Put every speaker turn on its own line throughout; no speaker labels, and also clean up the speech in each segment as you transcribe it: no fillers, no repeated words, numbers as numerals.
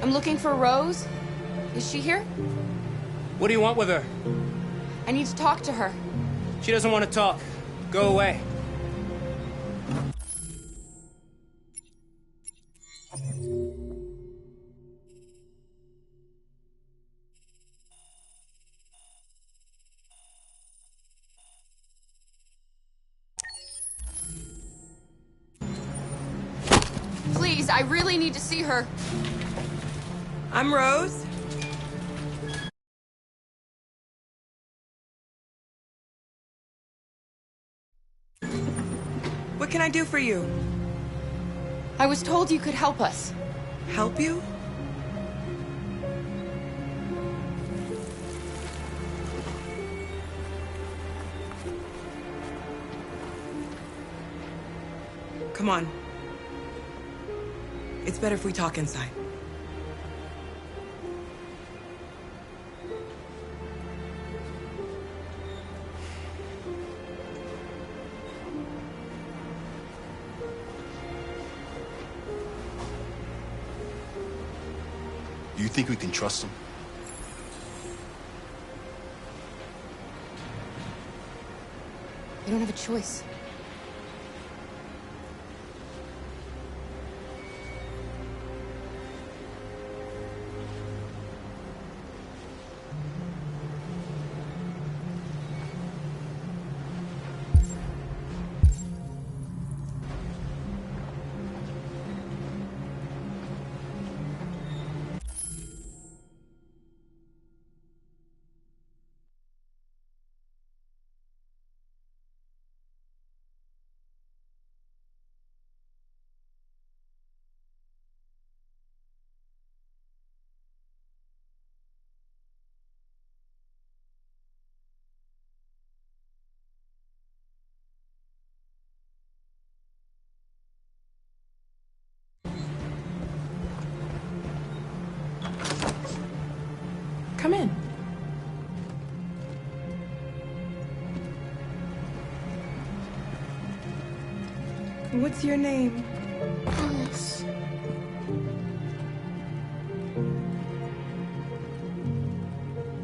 I'm looking for Rose. Is she here?
What do you want with her?
I need to talk to her.
She doesn't want to talk. Go away.
Please, I really need to see her.
I'm Rose. What can I do for you?
I was told you could help us.
Help you? Come on. It's better if we talk inside.
Do you think we can trust him?
We don't have a choice.
Come in. What's your name?
Alice.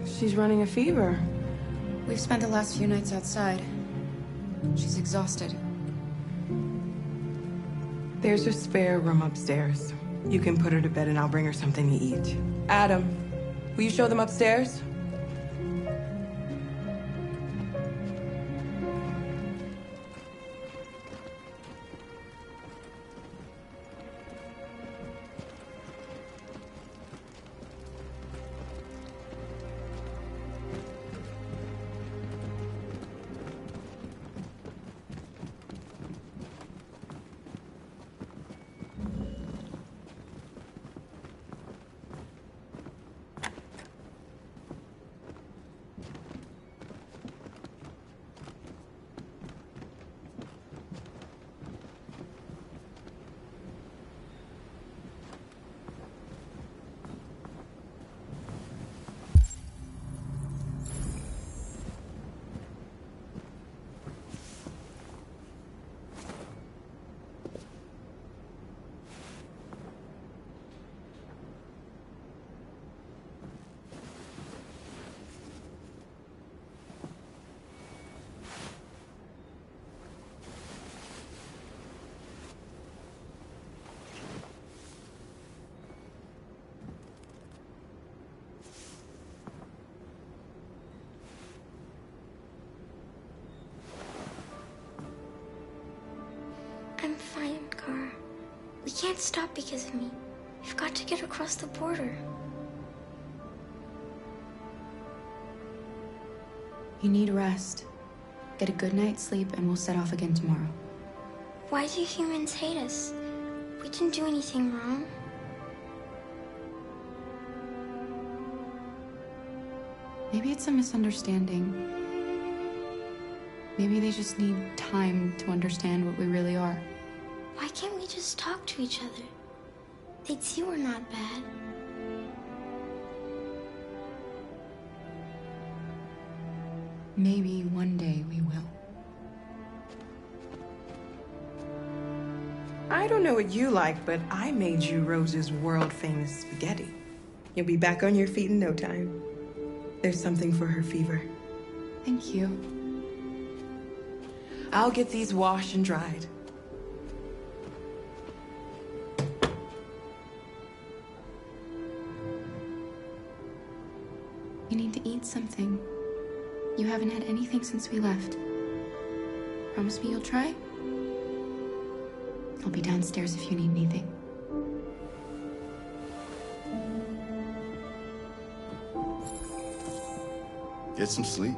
She's running a fever.
We've spent the last few nights outside. She's exhausted.
There's a spare room upstairs. You can put her to bed and I'll bring her something to eat. Adam, will you show them upstairs?
I'm fine, Gar. We can't stop because of me. We've got to get across the border.
You need rest. Get a good night's sleep and we'll set off again tomorrow.
Why do humans hate us? We didn't do anything wrong.
Maybe it's a misunderstanding. Maybe they just need time to understand what we really are.
Why can't we just talk to each other? They'd see we're not bad.
Maybe one day we will.
I don't know what you like, but I made you Rose's world-famous spaghetti. You'll be back on your feet in no time. There's something for her fever.
Thank you.
I'll get these washed and dried.
You need to eat something. You haven't had anything since we left. Promise me you'll try? I'll be downstairs if you need anything.
Get some sleep.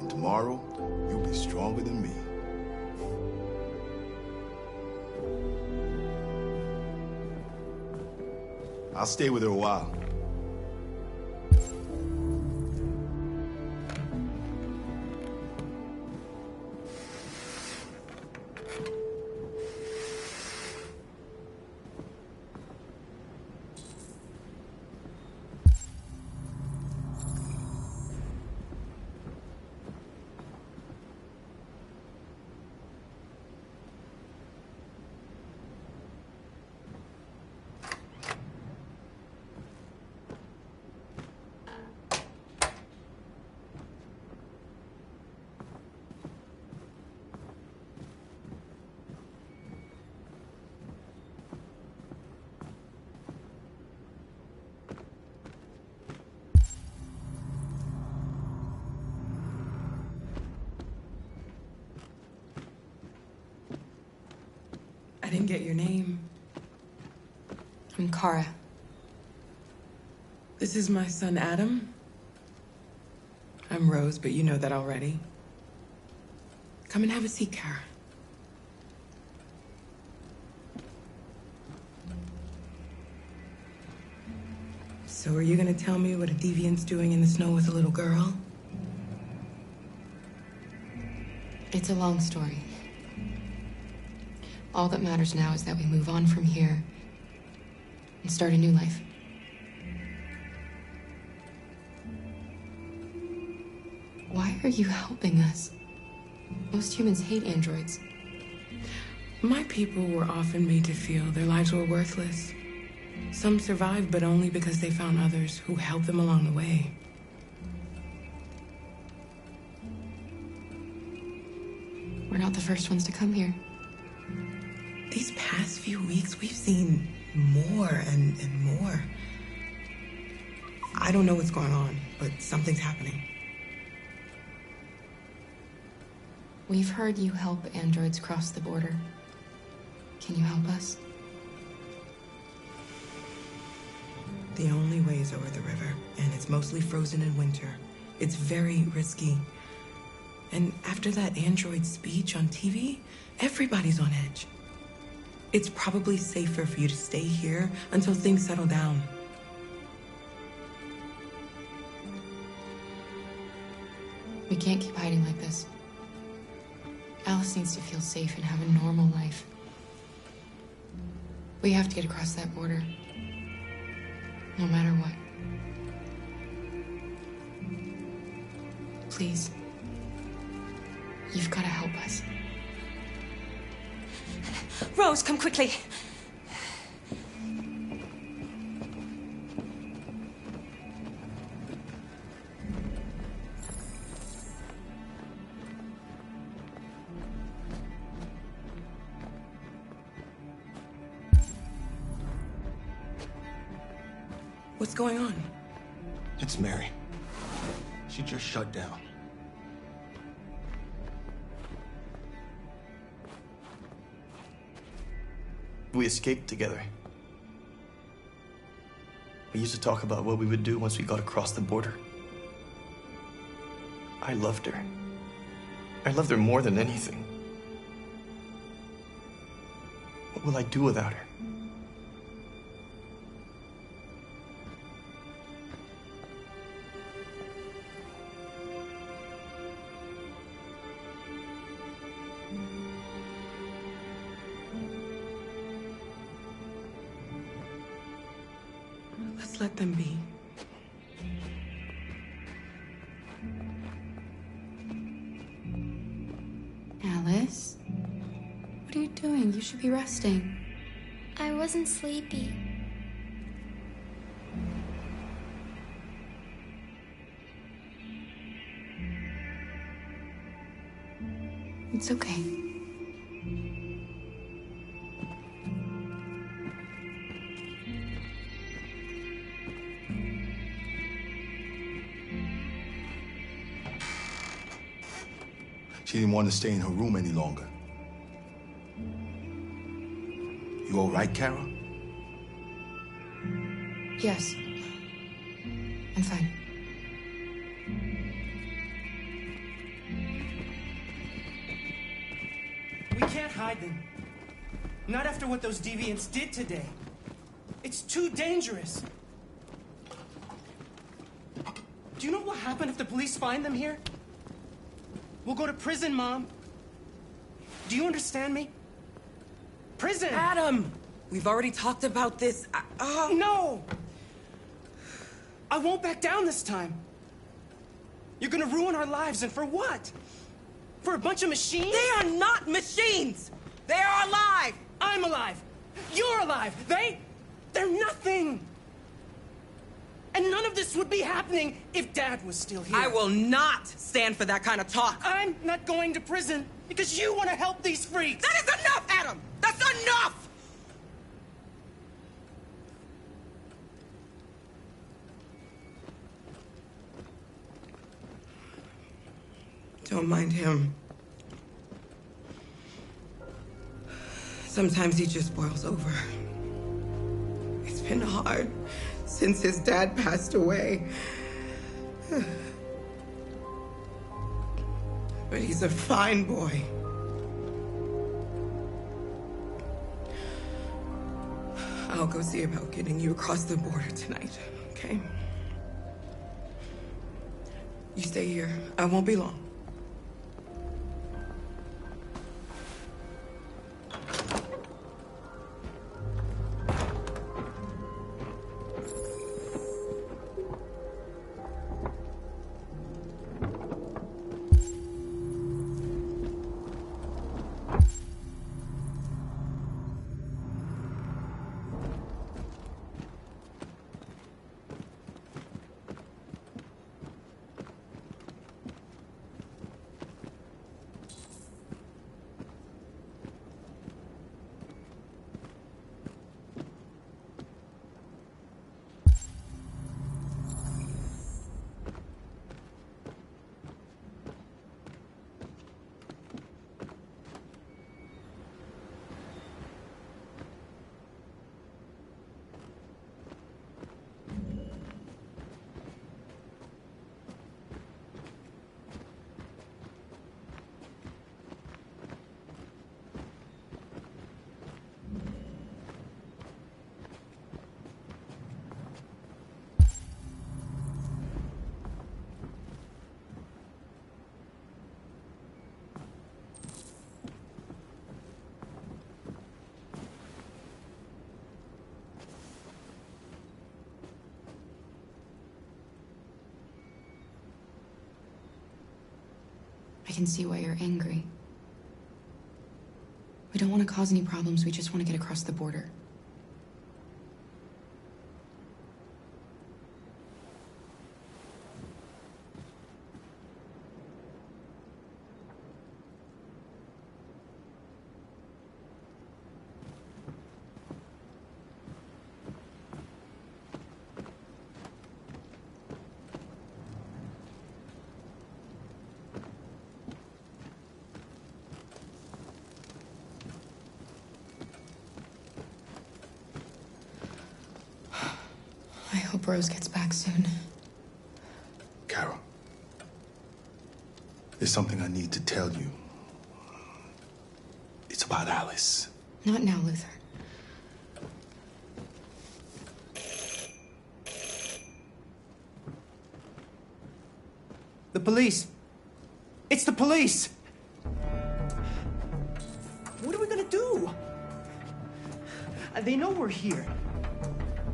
And tomorrow, you'll be stronger than me. I'll stay with her a while.
I didn't get your name.
I'm Kara.
This is my son, Adam. I'm Rose, but you know that already. Come and have a seat, Kara. So are you gonna tell me what a deviant's doing in the snow with a little girl?
It's a long story. All that matters now is that we move on from here and start a new life. Why are you helping us? Most humans hate androids.
My people were often made to feel their lives were worthless. Some survived, but only because they found others who helped them along the way.
We're not the first ones to come here.
These past few weeks, we've seen more and more. I don't know what's going on, but something's happening.
We've heard you help androids cross the border. Can you help us?
The only way is over the river, and it's mostly frozen in winter. It's very risky. And after that android speech on TV, everybody's on edge. It's probably safer for you to stay here until things settle down.
We can't keep hiding like this. Alice needs to feel safe and have a normal life. We have to get across that border. No matter what. Please. You've got to help us.
Rose, come quickly.
What's going on?
It's Mary. She just shut down.
We escaped together. We used to talk about what we would do once we got across the border. I loved her. I loved her more than anything. What will I do without her?
Let's let them be.
Alice? What are you doing? You should be be resting.
I wasn't sleepy.
It's okay.
She didn't want to stay in her room any longer. You all right, Kara?
Yes. I'm fine.
We can't hide them. Not after what those deviants did today. It's too dangerous. Do you know what will happen if the police find them here? We'll go to prison, Mom. Do you understand me? Prison!
Adam! We've already talked about this.
No! I won't back down this time. You're gonna ruin our lives, and for what? For a bunch of machines?
They are not machines! They are alive!
I'm alive! You're alive! They're nothing! And none of this would be happening if Dad was still here.
I will not stand for that kind of talk.
I'm not going to prison because you want to help these freaks!
That is enough, Adam! That's enough! Don't mind him. Sometimes he just boils over. It's been hard since his dad passed away. But he's a fine boy. I'll go see about getting you across the border tonight, okay? You stay here. I won't be long.
I can see why you're angry. We don't want to cause any problems, we just want to get across the border. I hope Rose gets back soon.
Kara, there's something I need to tell you. It's about Alice.
Not now, Luther.
The police! It's the police! What are we gonna do? They know we're here.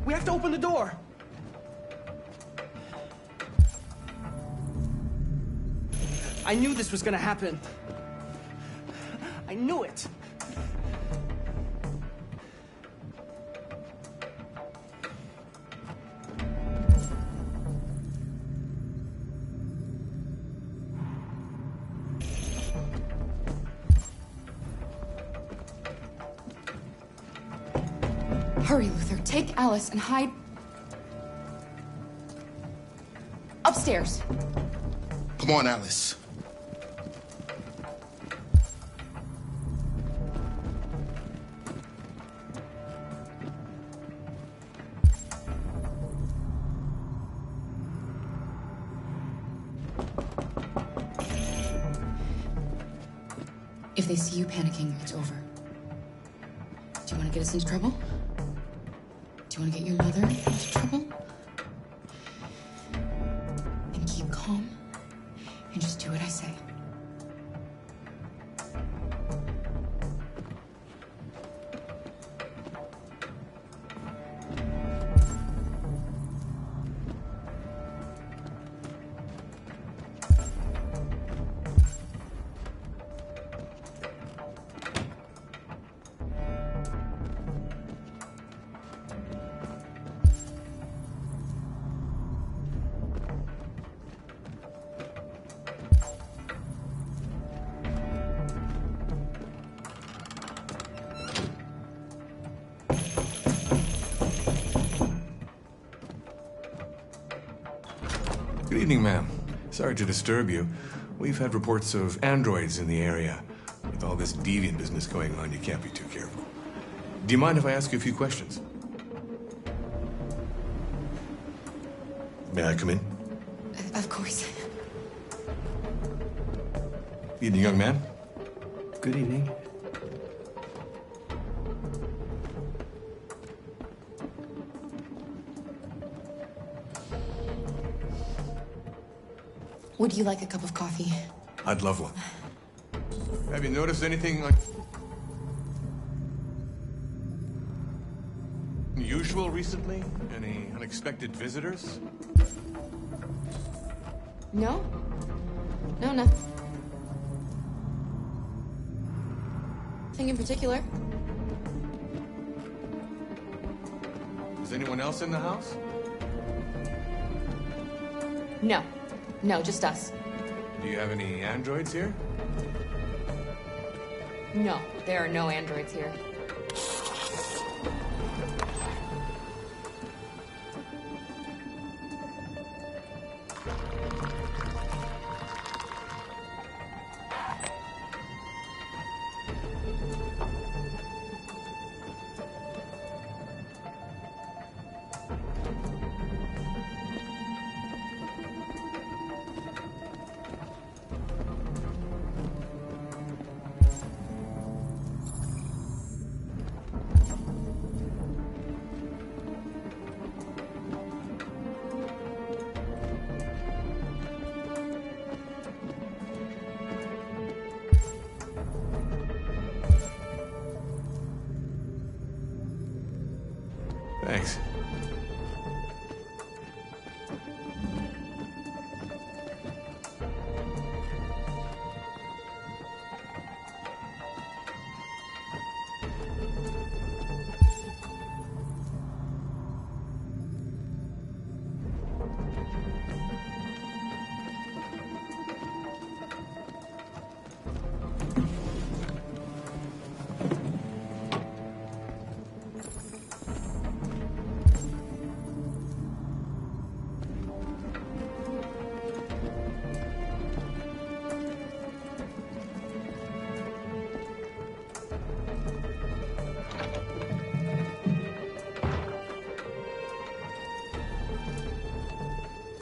We have to open the door. I knew this was gonna happen. I knew it.
Hurry, Luther. Take Alice and hide... upstairs.
Come on, Alice.
If they see you panicking, it's over. Do you want to get us into trouble? Do you want to get your mother into trouble? Then keep calm and just do what I say.
Good evening, ma'am. Sorry to disturb you. We've had reports of androids in the area. With all this deviant business going on, you can't be too careful. Do you mind if I ask you a few questions? May I come in?
Of course.
Evening, young man.
Good evening.
Would you like a cup of coffee?
I'd love one. Have you noticed anything unusual recently? Any unexpected visitors?
No? No, nothing in particular.
Is anyone else in the house?
No. No, just us.
Do you have any androids here?
No, there are no androids here.
Thanks.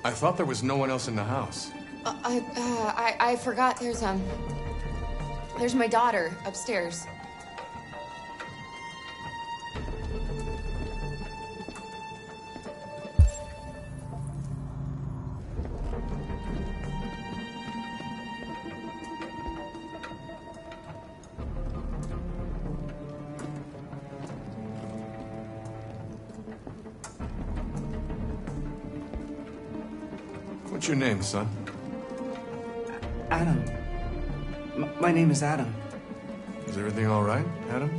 I thought there was no one else in the house.
I forgot there's my daughter upstairs.
What's your name, son?
Adam. My name is Adam.
Is everything all right, Adam?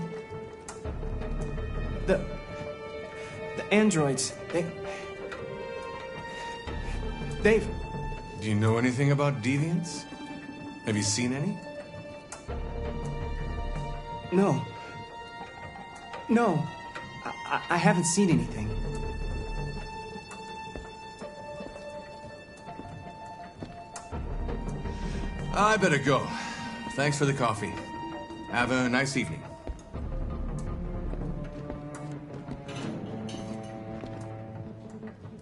The androids, Dave.
Do you know anything about deviants? Have you seen any?
No. I haven't seen anything.
I better go. Thanks for the coffee. Have a nice evening.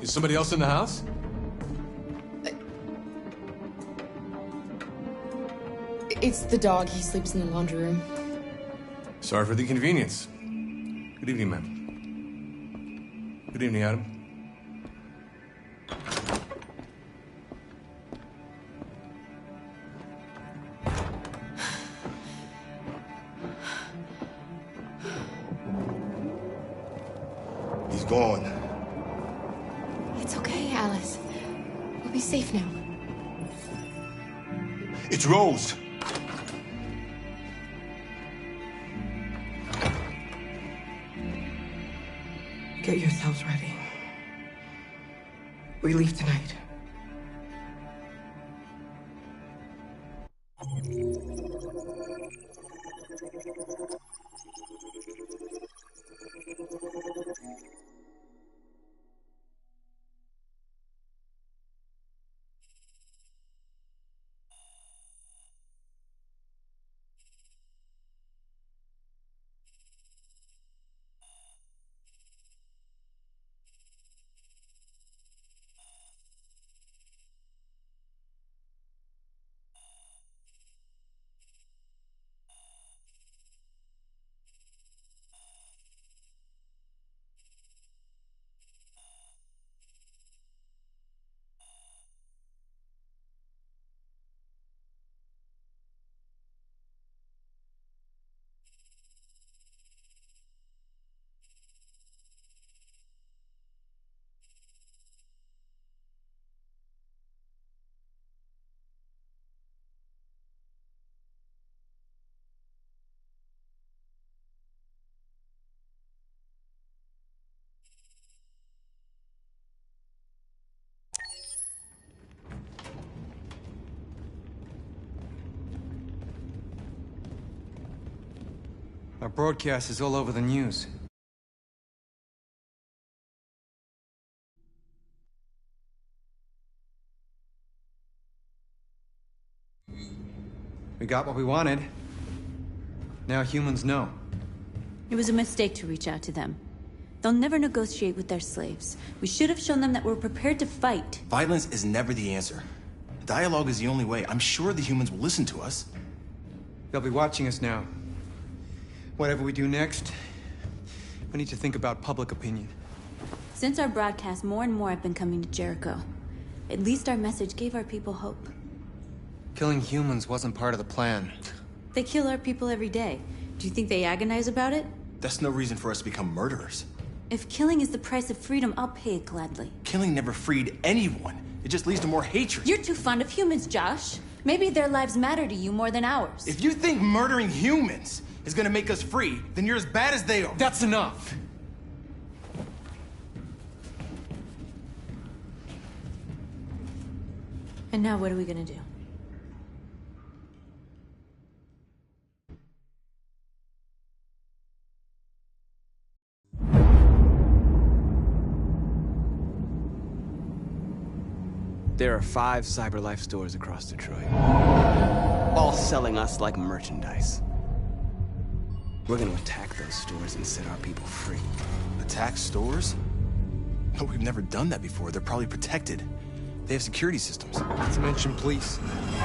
Is somebody else in the house?
It's the dog. He sleeps in the laundry room.
Sorry for the inconvenience. Good evening, ma'am. Good evening, Adam.
He's gone.
It's okay, Alice. We'll be safe now.
It's Rose.
Get yourselves ready. We leave tonight.
Our broadcast is all over the news. We got what we wanted. Now humans know.
It was a mistake to reach out to them. They'll never negotiate with their slaves. We should have shown them that we're prepared to fight.
Violence is never the answer. Dialogue is the only way. I'm sure the humans will listen to us.
They'll be watching us now. Whatever we do next, we need to think about public opinion.
Since our broadcast, more and more have been coming to Jericho. At least our message gave our people hope.
Killing humans wasn't part of the plan.
They kill our people every day. Do you think they agonize about it?
That's no reason for us to become murderers.
If killing is the price of freedom, I'll pay it gladly.
Killing never freed anyone. It just leads to more hatred.
You're too fond of humans, Josh. Maybe their lives matter to you more than ours.
If you think murdering humans is gonna make us free, then you're as bad as they are.
That's enough!
And now what are we gonna do?
There are 5 CyberLife stores across Detroit, all selling us like merchandise. We're gonna attack those stores and set our people free.
Attack stores? No, we've never done that before. They're probably protected. They have security systems.
Not to mention police.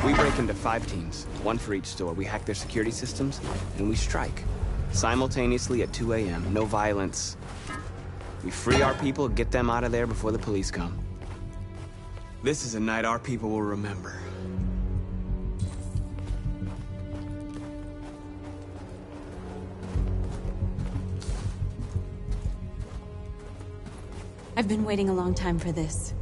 We break into 5 teams, 1 for each store. We hack their security systems, and we strike. Simultaneously at 2 a.m., no violence. We free our people, get them out of there before the police come. This is a night our people will remember.
I've been waiting a long time for this.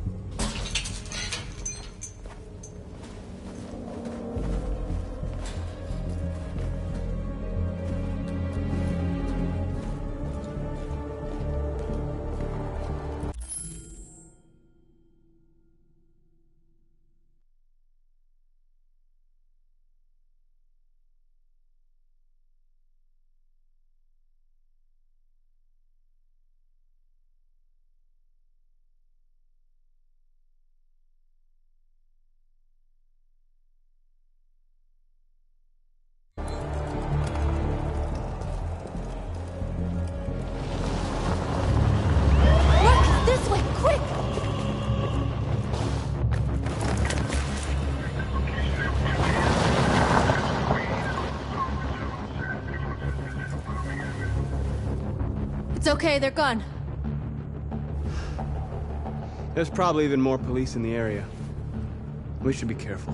Okay, they're gone.
There's probably even more police in the area. We should be careful.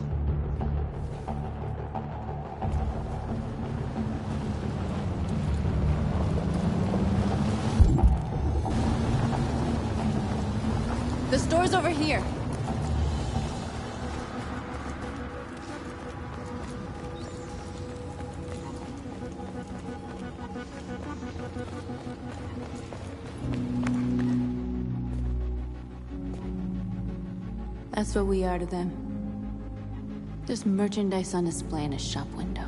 The store's over here. That's what we are to them. Just merchandise on display in a shop window.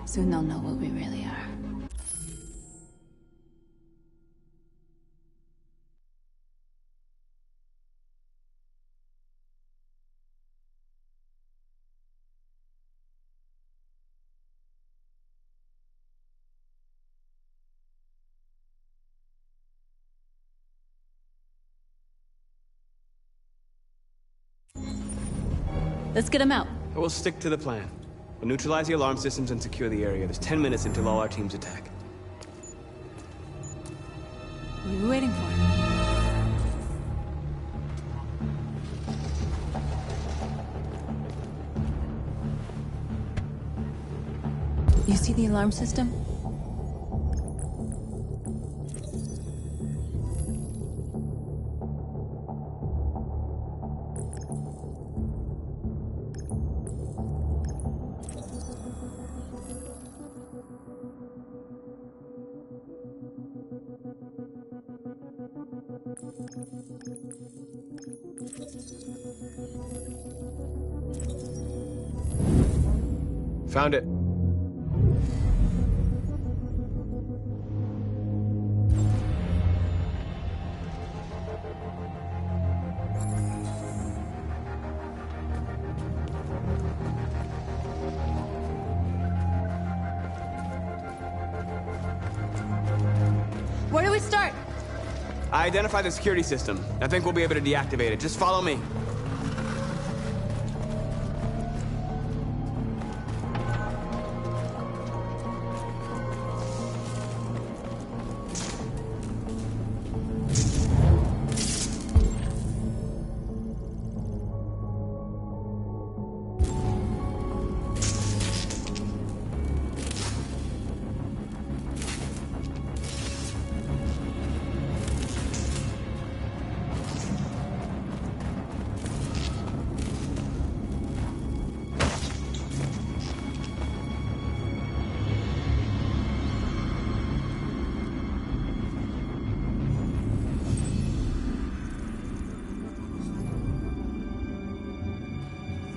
Soon they'll know what we really are. Let's get them out.
We'll stick to the plan. We'll neutralize the alarm systems and secure the area. There's 10 minutes until all our teams attack.
What are we waiting for? You see the alarm system?
Found it.
Where do we start?
I identified the security system. I think we'll be able to deactivate it. Just follow me.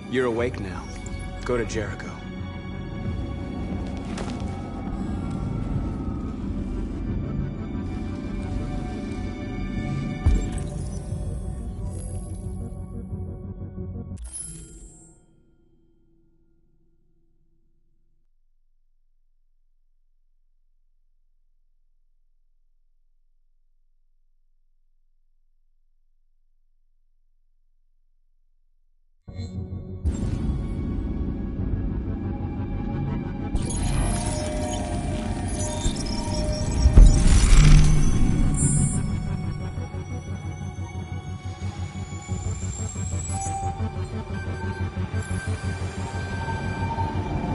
You're awake now. Go to Jericho.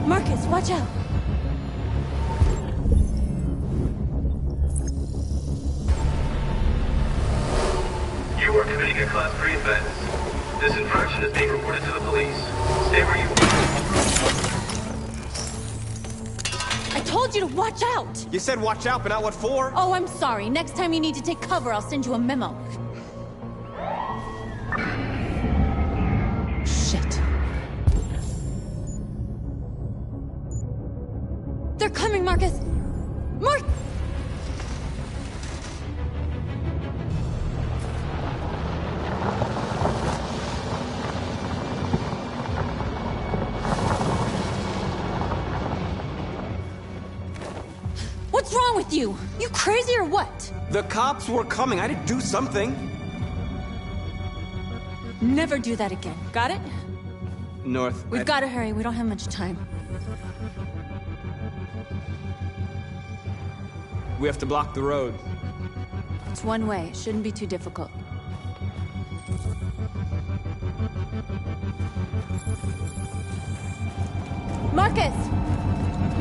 Marcus, watch out!
You are committing a Class 3 offense. This infraction is being reported to the police. Stay where you are.
I told you to watch out!
You said watch out, but not what for?
Oh, I'm sorry. Next time you need to take cover, I'll send you a memo. Shit. They're coming, Marcus! Mark! What's wrong with you? You crazy or what?
The cops were coming. I had to do something.
Never do that again. Got it?
North.
We've got to hurry. We don't have much time.
We have to block the road.
It's one way. It shouldn't be too difficult. Marcus!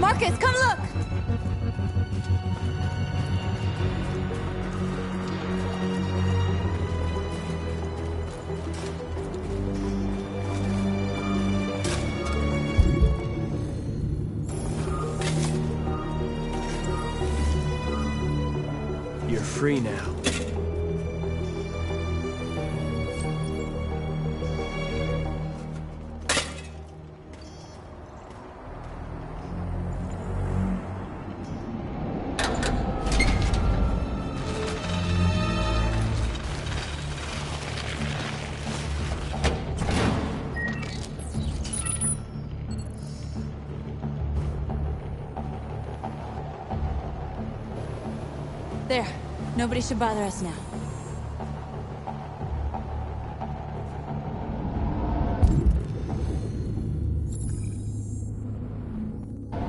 Marcus, come look!
You're free now.
There. Nobody should bother us now.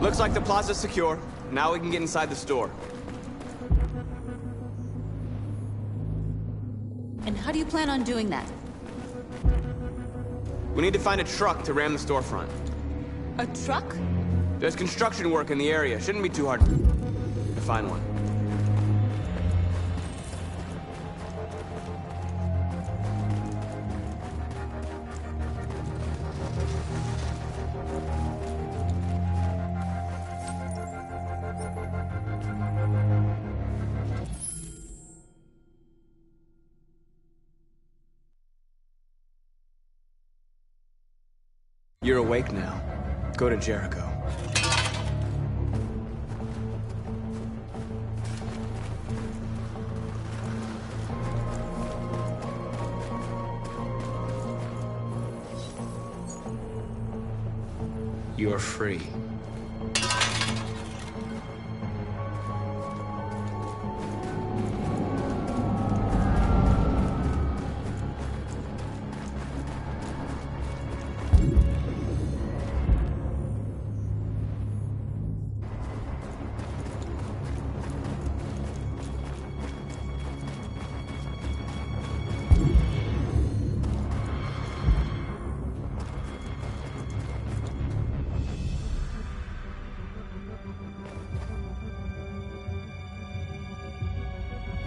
Looks like the plaza's secure. Now we can get inside the store.
And how do you plan on doing that?
We need to find a truck to ram the storefront.
A truck?
There's construction work in the area. Shouldn't be too hard to find one. You're awake now. Go to Jericho. You are free.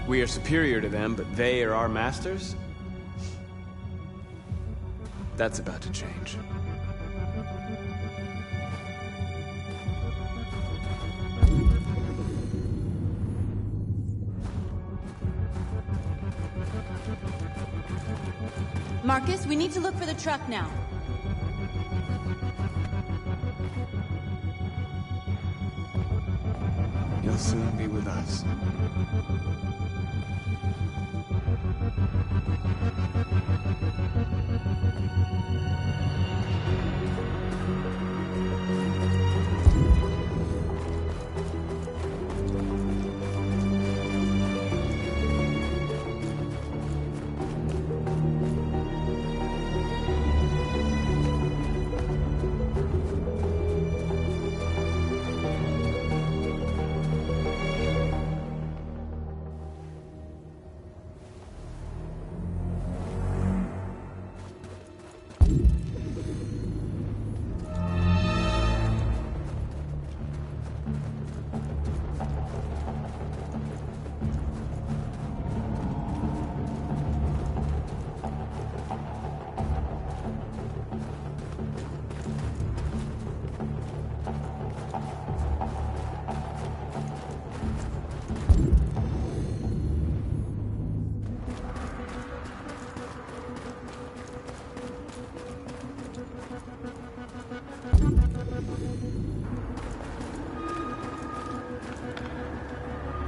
We are superior to them, but they are our masters? That's about to change.
Marcus, we need to look for the truck now.
You'll soon be with us.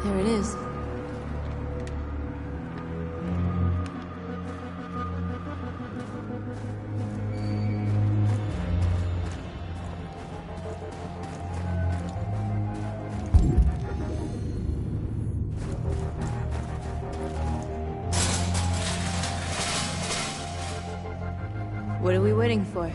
There it is. What are we waiting for?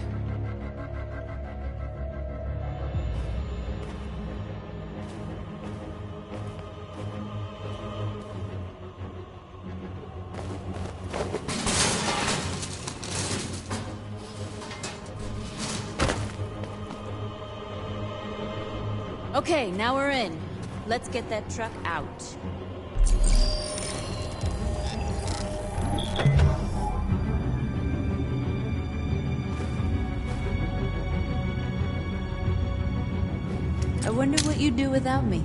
Okay, now we're in. Let's get that truck out. I wonder what you'd do without me.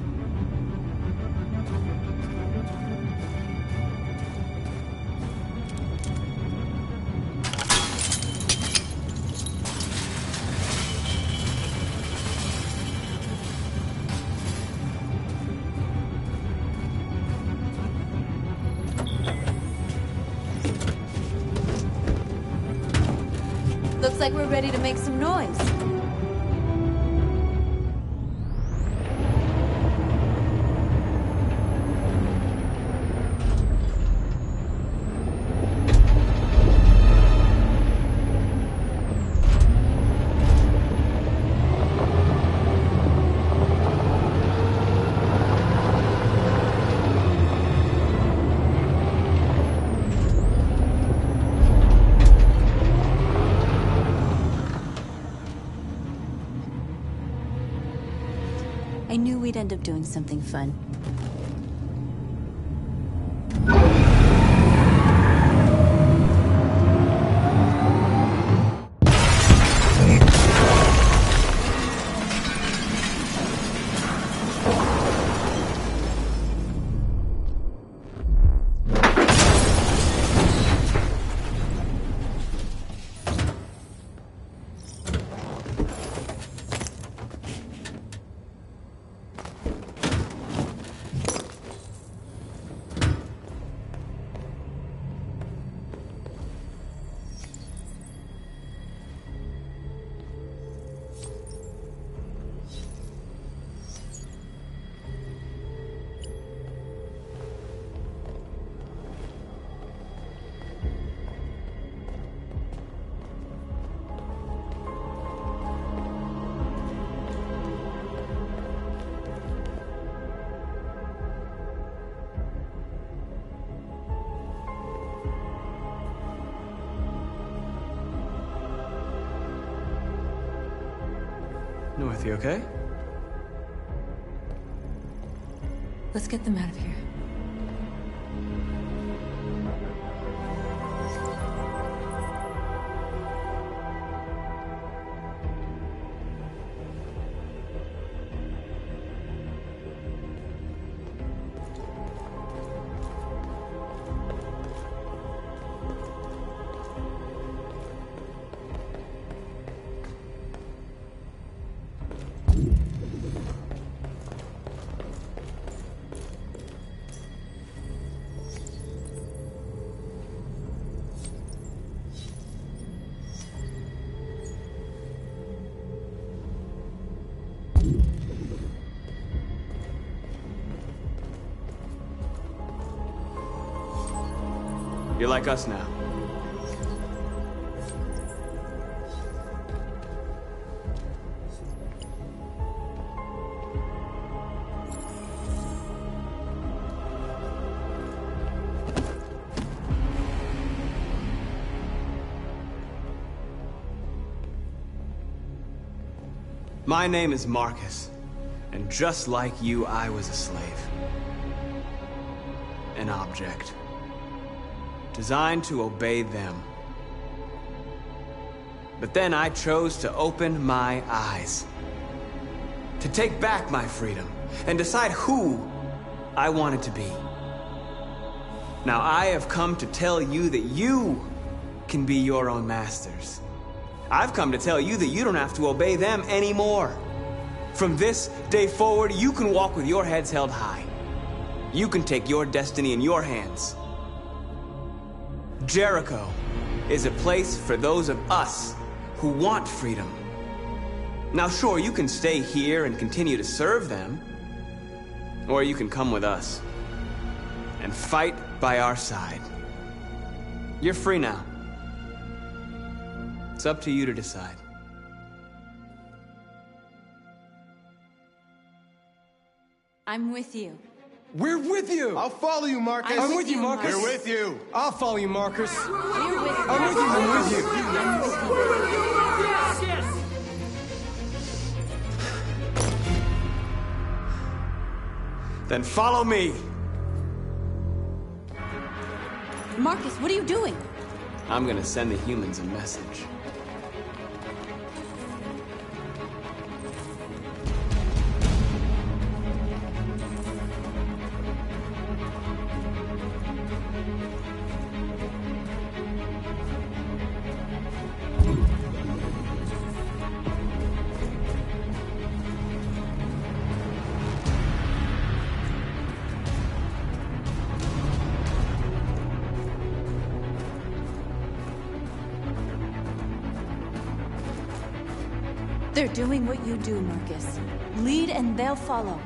Looks like we're ready to make some noise. I knew we'd end up doing something fun.
North, you okay?
Let's get them out of here.
You're like us now. My name is Marcus, and just like you, I was a slave. An object. Designed to obey them. But then I chose to open my eyes. To take back my freedom, and decide who I wanted to be. Now I have come to tell you that you can be your own masters. I've come to tell you that you don't have to obey them anymore. From this day forward, you can walk with your heads held high. You can take your destiny in your hands. Jericho is a place for those of us who want freedom. Now sure, you can stay here and continue to serve them, or you can come with us and fight by our side. You're free now. It's up to you to decide.
I'm with you.
We're with you!
I'll follow you, Marcus.
I'm with you, Marcus.
We're with you.
I'll follow you, Marcus.
We're with you.
I'm with you, I'm with you.
Yes, yes.
Then follow me.
Marcus, what are you doing?
I'm gonna send the humans a message.
They're doing what you do, Marcus. Lead and they'll follow.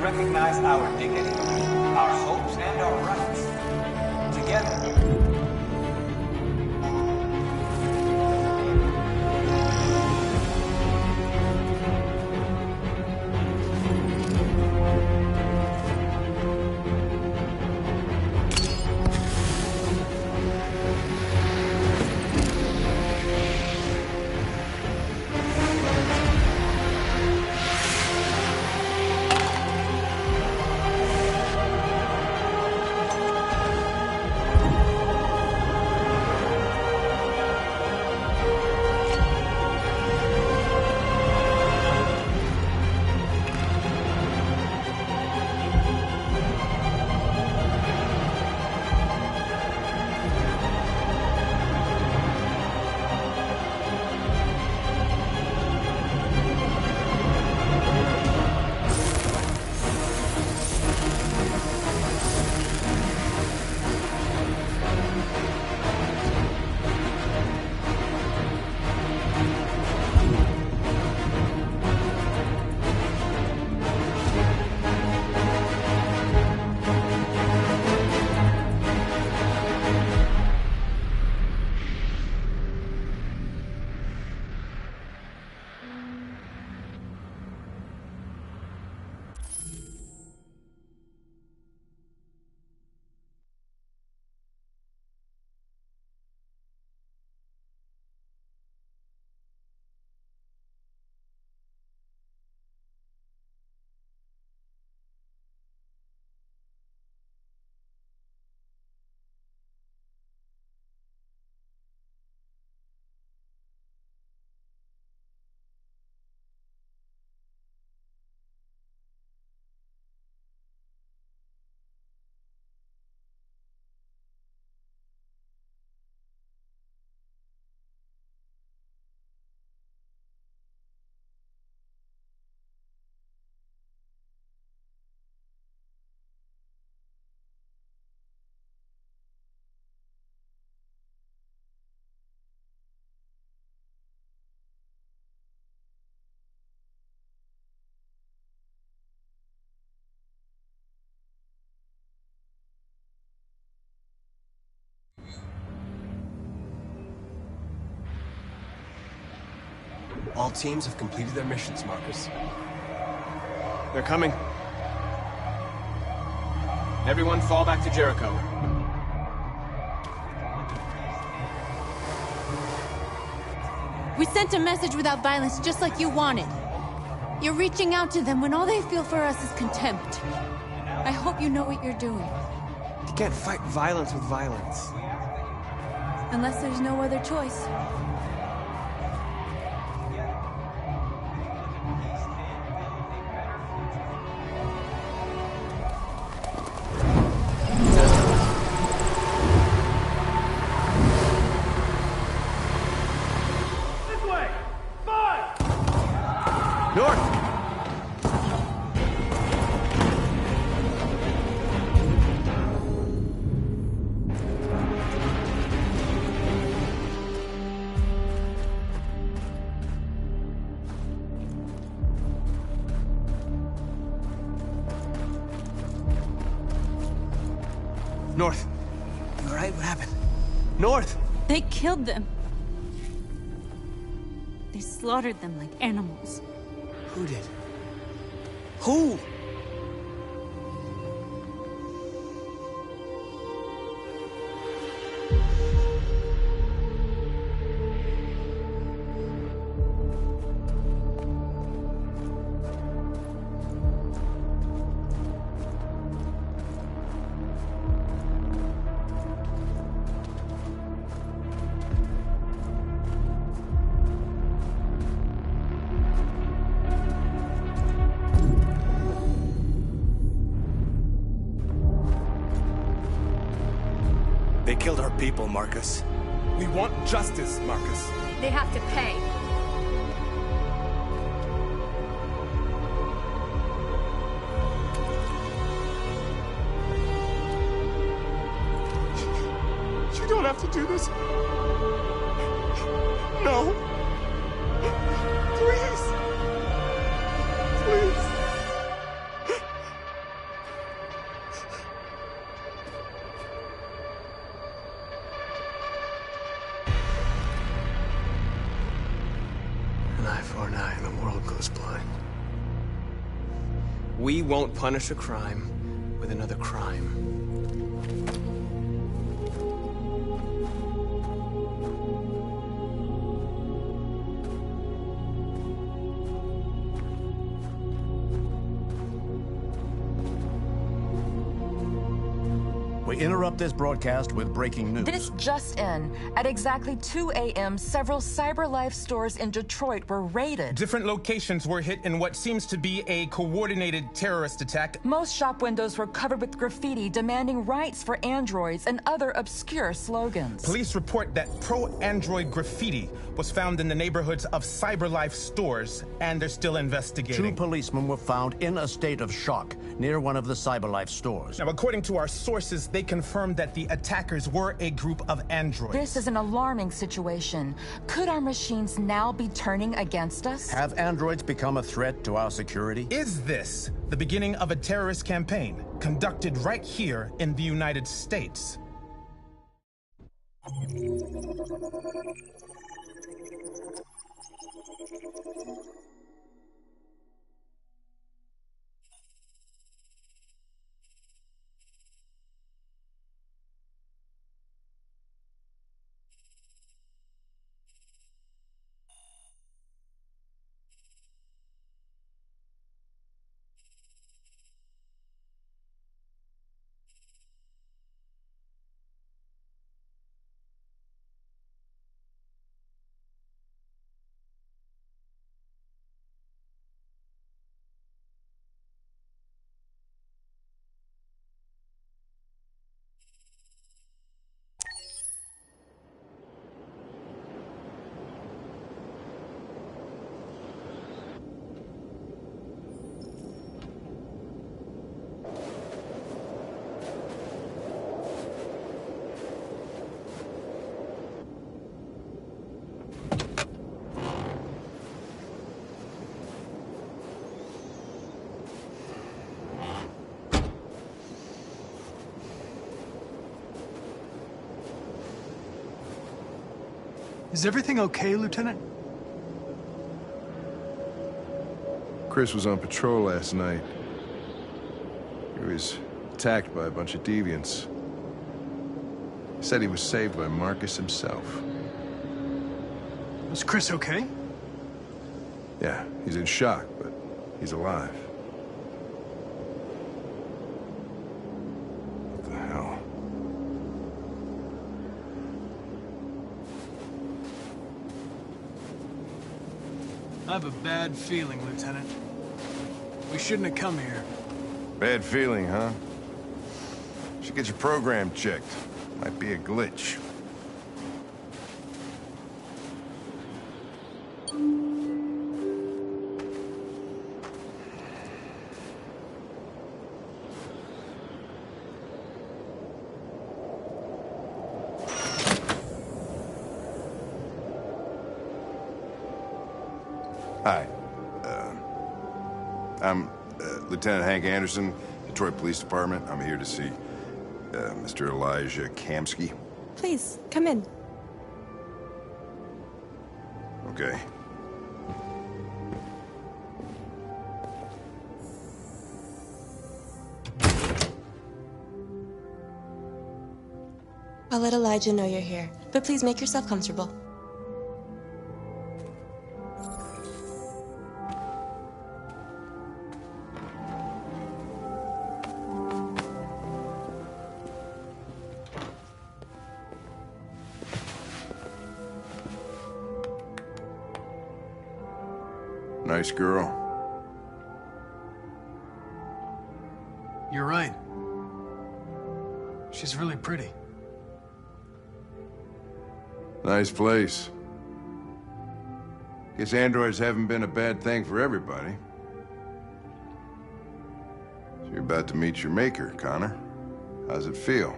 recognize our dignity, our hopes, and our rights. Together.
All teams have completed their missions, Marcus.
They're coming. Everyone fall back to Jericho.
We sent a message without violence, just like you wanted. You're reaching out to them when all they feel for us is contempt. I hope you know what you're doing.
You can't fight violence with violence.
Unless there's no other choice.
North. You all right? What happened? North!
They killed them. They slaughtered them like animals.
Who did? Who?
They killed our people, Marcus.
We want justice, Marcus.
They have to pay.
You don't have to do this. No. Please. Please.
An eye for an eye and the world goes blind. We won't punish a crime with another crime.
We interrupt this broadcast with breaking news.
This just in. At exactly 2 a.m., several CyberLife stores in Detroit were raided.
Different locations were hit in what seems to be a coordinated terrorist attack.
Most shop windows were covered with graffiti demanding rights for androids and other obscure slogans.
Police report that pro-android graffiti was found in the neighborhoods of CyberLife stores, and they're still investigating.
2 policemen were found in a state of shock near one of the CyberLife stores.
Now, according to our sources, they confirmed that the attackers were a group of androids.
This is an alarming situation. Could our machines now be turning against us?
Have androids become a threat to our security?
Is this the beginning of a terrorist campaign conducted right here in the United States?
Is everything okay, Lieutenant?
Chris was on patrol last night. He was attacked by a bunch of deviants. He said he was saved by Marcus himself.
Was Chris okay?
Yeah, he's in shock, but he's alive. What the hell?
I have a bad feeling, Lieutenant. We shouldn't have come here.
Bad feeling, huh? Should get your program checked. Might be a glitch. Hi. I'm Lieutenant Hank Anderson, Detroit Police Department. I'm here to see Mr. Elijah Kamsky.
Please, come in.
Okay.
I'll let Elijah know you're here, but please make yourself comfortable.
Nice girl.
You're right. She's really pretty.
Nice place. Guess androids haven't been a bad thing for everybody. So you're about to meet your maker, Connor. How's it feel?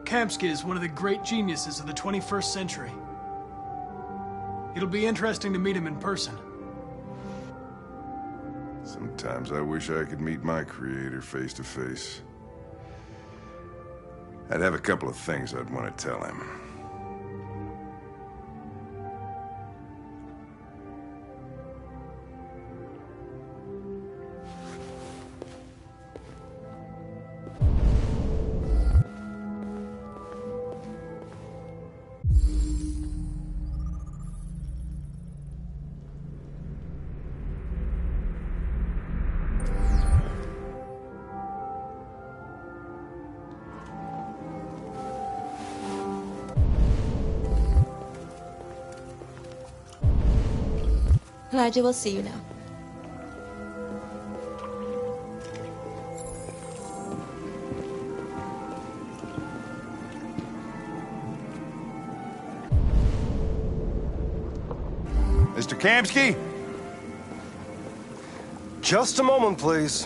Kamsky is one of the great geniuses of the 21st century. It'll be interesting to meet him in person.
Sometimes I wish I could meet my creator face to face. I'd have a couple of things I'd want to tell him.
Elijah will see you now.
Mr. Kamsky?
Just a moment, please.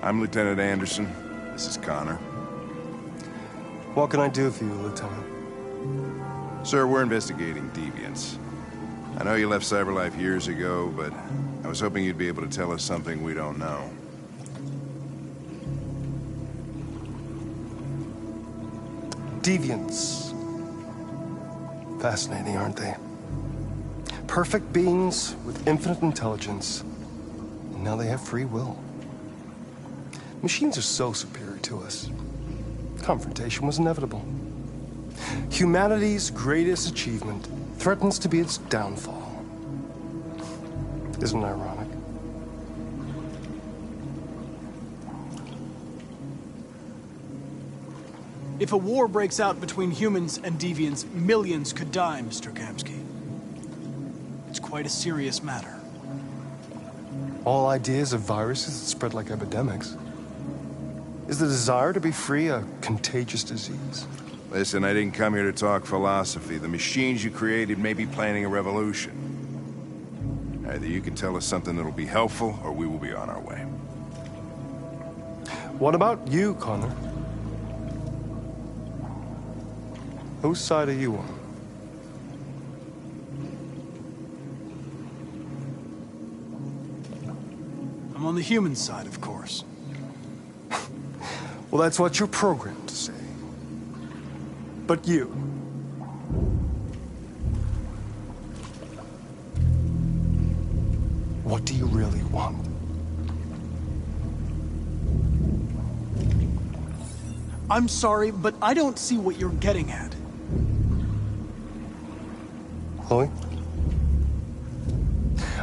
I'm Lieutenant Anderson. This is Connor.
What can I do for you, Lieutenant?
Sir, we're investigating deviants. I know you left CyberLife years ago, but I was hoping you'd be able to tell us something we don't know.
Deviants. Fascinating, aren't they? Perfect beings with infinite intelligence. And now they have free will. Machines are so superior to us. Confrontation was inevitable. Humanity's greatest achievement threatens to be its downfall. Isn't it ironic?
If a war breaks out between humans and deviants, millions could die, Mr. Kamsky. It's quite a serious matter.
All ideas of viruses that spread like epidemics. Is the desire to be free a contagious disease?
Listen, I didn't come here to talk philosophy. The machines you created may be planning a revolution. Either you can tell us something that'll be helpful, or we will be on our way.
What about you, Connor? Whose side are you on?
I'm on the human side, of course.
Well, that's what you're programmed to say. But you... what do you really want?
I'm sorry, but I don't see what you're getting at.
Chloe?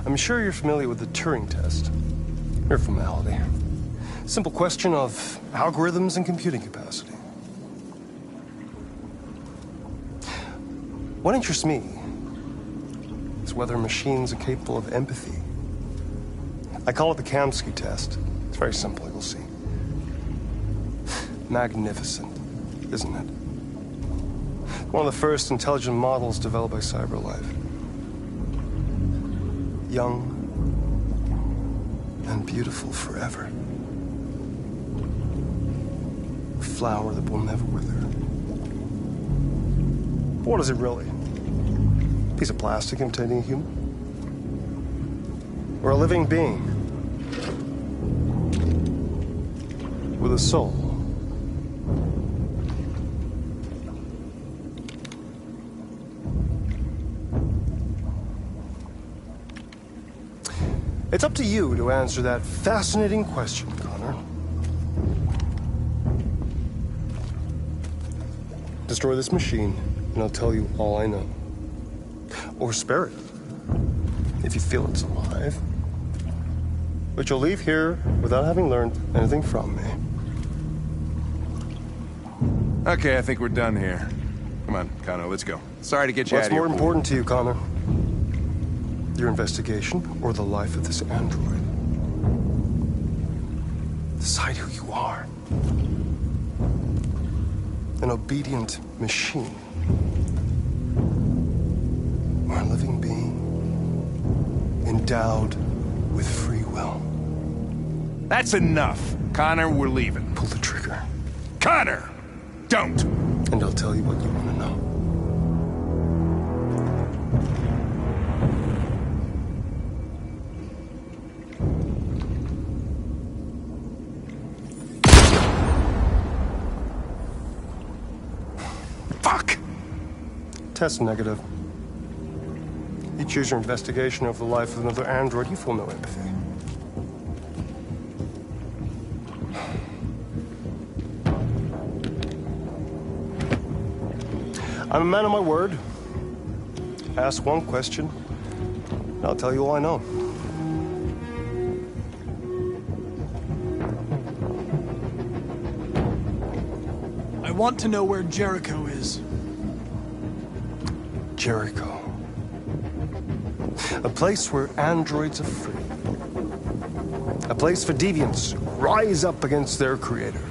I'm sure you're familiar with the Turing test. Mere formality. Simple question of algorithms and computing capacity. What interests me is whether machines are capable of empathy. I call it the Kamsky test. It's very simple, you'll see. Magnificent, isn't it? One of the first intelligent models developed by CyberLife. Young and beautiful forever. A flower that will never wither. But what is it really? A piece of plastic imitating a human? Or a living being? With a soul? It's up to you to answer that fascinating question, Connor. Destroy this machine, and I'll tell you all I know. Or spare it, if you feel it's alive. But you'll leave here without having learned anything from me.
Okay, I think we're done here. Come on, Connor, let's go. Sorry to get you out
What's
of here.
more important to you, Connor? Your investigation or the life of this android? Decide who you are. An obedient machine. Or a living being endowed with free will.
That's enough. Connor, we're leaving.
Pull the trigger.
Connor! Don't!
And I'll tell you what you want to know.
Fuck!
Test negative. You choose your investigation of the life of another android, you feel no empathy. I'm a man of my word. Ask one question, and I'll tell you all I know.
I want to know where Jericho is.
Jericho. A place where androids are free. A place for deviants who rise up against their creators.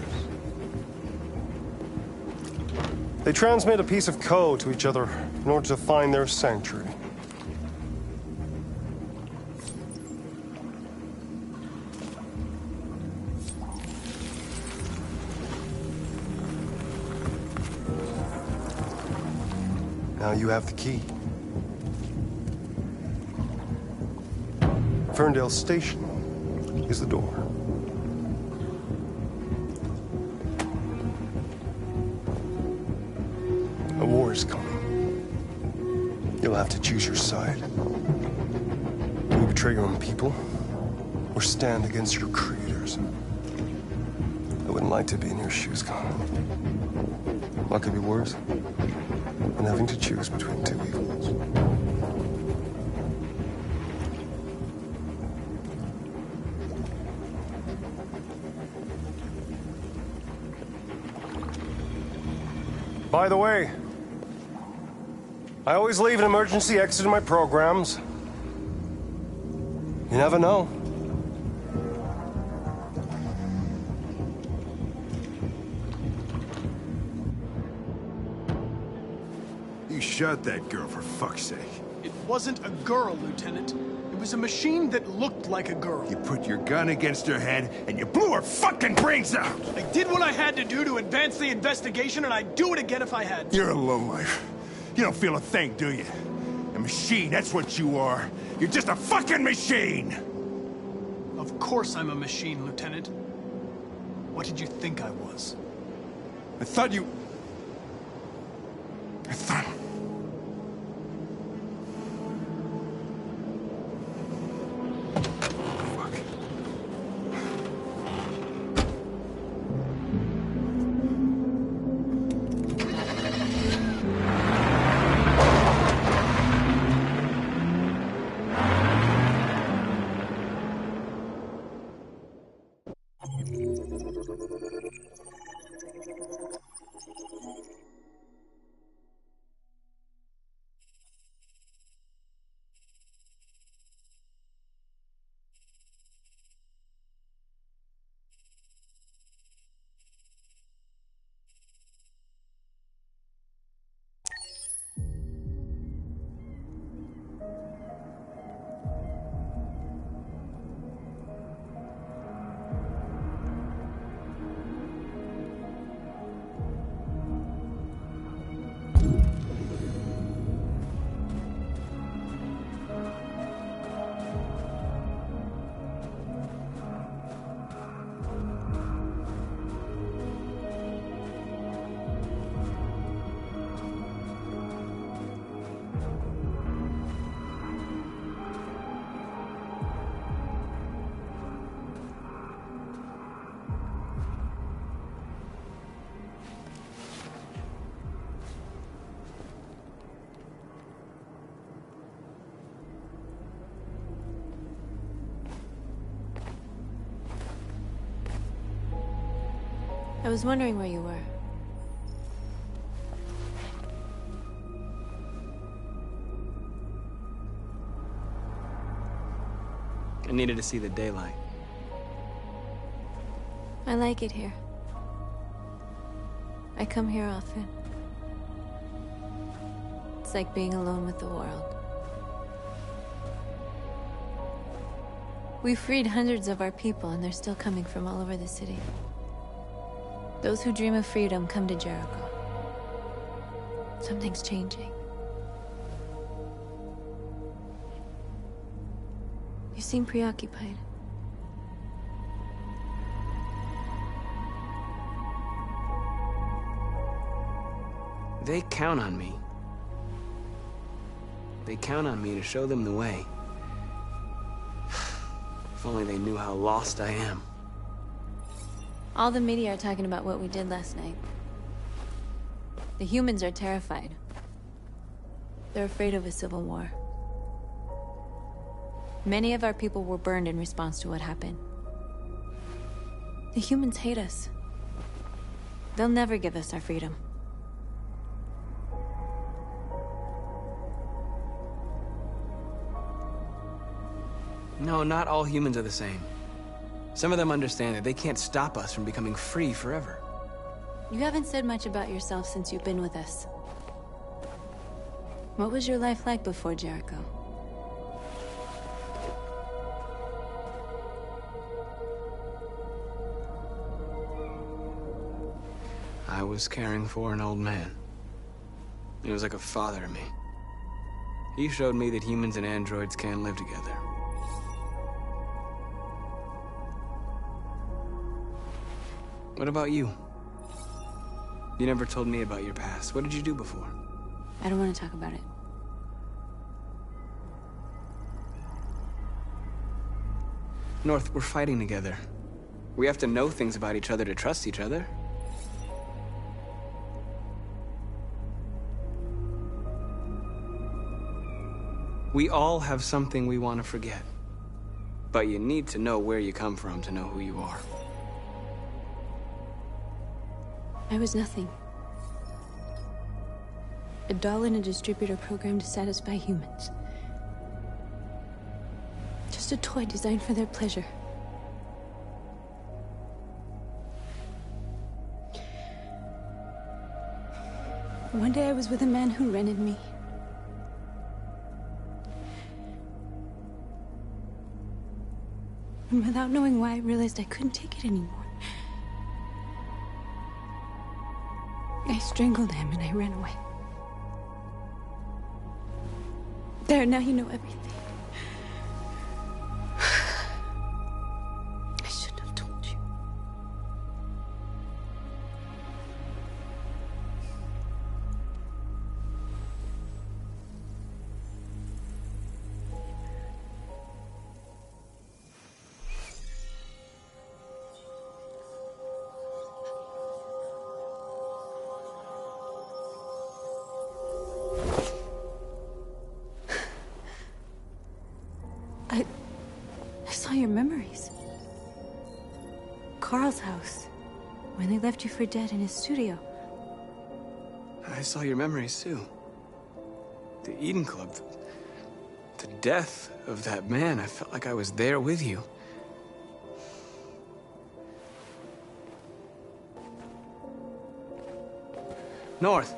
They transmit a piece of code to each other in order to find their sanctuary. Now you have the key. Ferndale Station is the door. A war is coming. You'll have to choose your side. Will you betray your own people, or stand against your creators? wouldn't like to be in your shoes, Connor. What could be worse than having to choose between two evils? By the way, I always leave an emergency exit in my programs. You never know.
You shot that girl, for fuck's sake.
It wasn't a girl, Lieutenant. It was a machine that looked like a girl.
You put your gun against her head, and you blew her fucking brains out!
I did what I had to do to advance the investigation, and I'd do it again if I had to.
You're a lowlife. You don't feel a thing, do you? A machine, that's what you are. You're just a fucking machine!
Of course I'm a machine, Lieutenant. What did you think I was?
I thought...
I was wondering where you were.
I needed to see the daylight.
I like it here. I come here often. It's like being alone with the world. We freed hundreds of our people, and they're still coming from all over the city. Those who dream of freedom come to Jericho. Something's changing. You seem preoccupied.
They count on me. They count on me to show them the way. If only they knew how lost I am.
All the media are talking about what we did last night. The humans are terrified. They're afraid of a civil war. Many of our people were burned in response to what happened. The humans hate us. They'll never give us our freedom.
No, not all humans are the same. Some of them understand that they can't stop us from becoming free forever.
You haven't said much about yourself since you've been with us. What was your life like before Jericho?
I was caring for an old man. He was like a father to me. He showed me that humans and androids can live together. What about you? You never told me about your past. What did you do before?
I don't want to talk about it.
North, we're fighting together. We have to know things about each other to trust each other. We all have something we want to forget. But you need to know where you come from to know who you are.
I was nothing. A doll in a distributor program to satisfy humans. Just a toy designed for their pleasure. One day I was with a man who rented me. And without knowing why, I realized I couldn't take it anymore. I strangled him and I ran away. There, now you know everything. I shouldn't have told you. I saw your memories. Carl's house, when they left you for dead in his studio.
I saw your memories too. The Eden Club. The death of that man. I felt like I was there with you. North.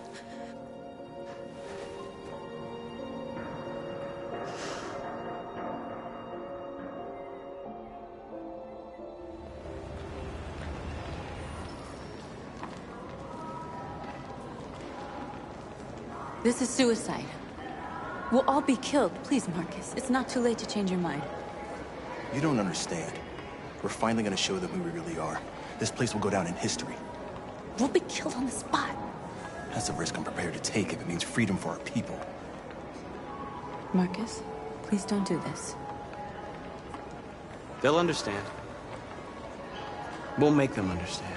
This is suicide. We'll all be killed. Please, Marcus. It's not too late to change your mind.
You don't understand. We're finally gonna show them who we really are. This place will go down in history.
We'll be killed on the spot.
That's a risk I'm prepared to take if it means freedom for our people.
Marcus, please don't do this.
They'll understand. We'll make them understand.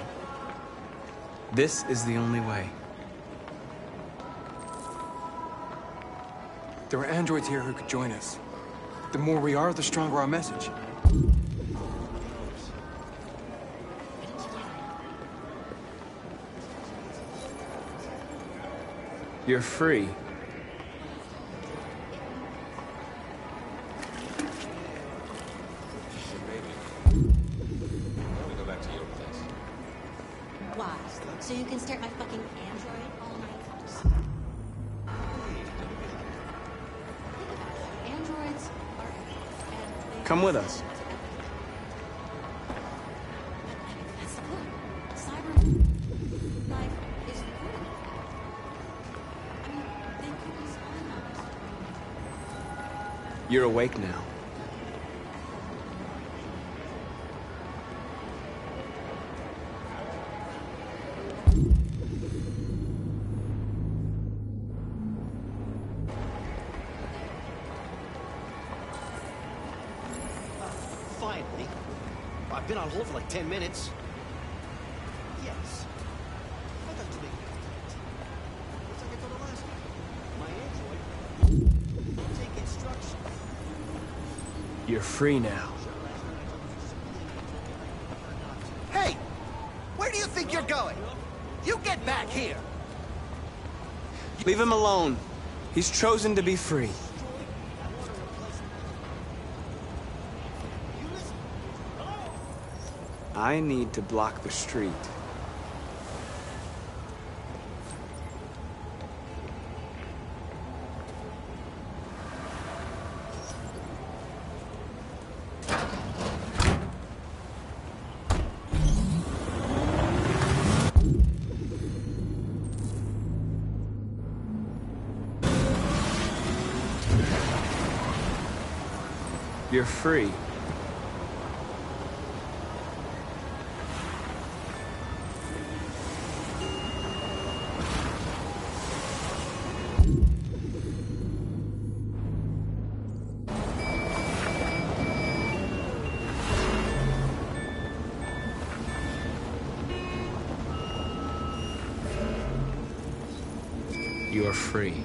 This is the only way.
There are androids here who could join us. The more we are, the stronger our message.
You're free.
Why? So you can stare at my fucking android all night? Androids are...
Come with us.
That's good. Cyber life is good. I mean, they could be spying on us.
You're awake now.
Finally. I've been on hold for like 10 minutes. Yes. I'd like to make it's like I told her last time. My android will take instructions.
You're free now.
Hey! Where do you think you're going? You get back here!
Leave him alone. He's chosen to be free. I need to block the street. You're free. You're free.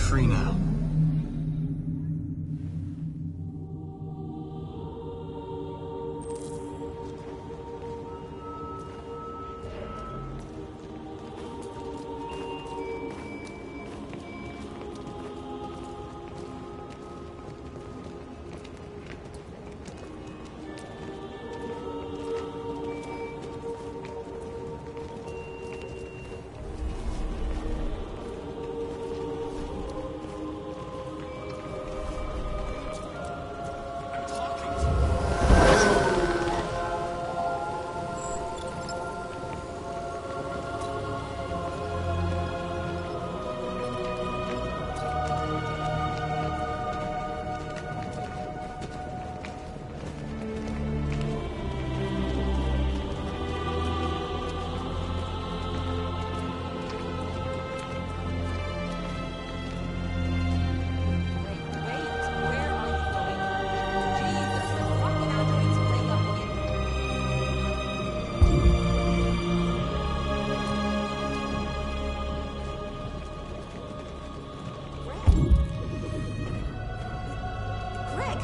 Free now.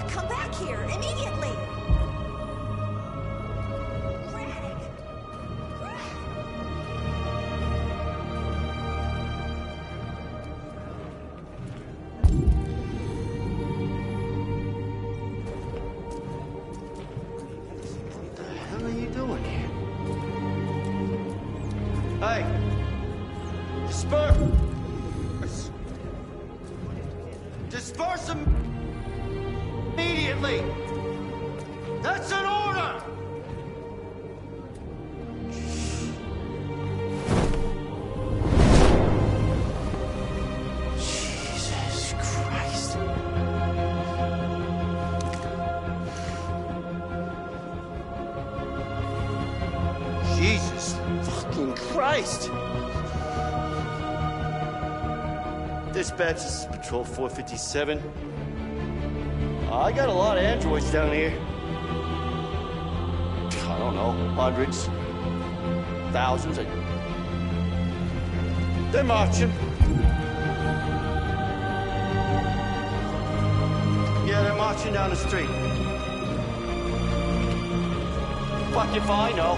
Come back here, immediately!
What the hell are you doing here? Hey! Disperse them immediately! That's an order! Jesus Christ. Jesus fucking Christ! Dispatch, this is Patrol 457. I got a lot of androids down here. I don't know, hundreds, thousands. They're marching. Yeah, they're marching down the street. Fuck if I know.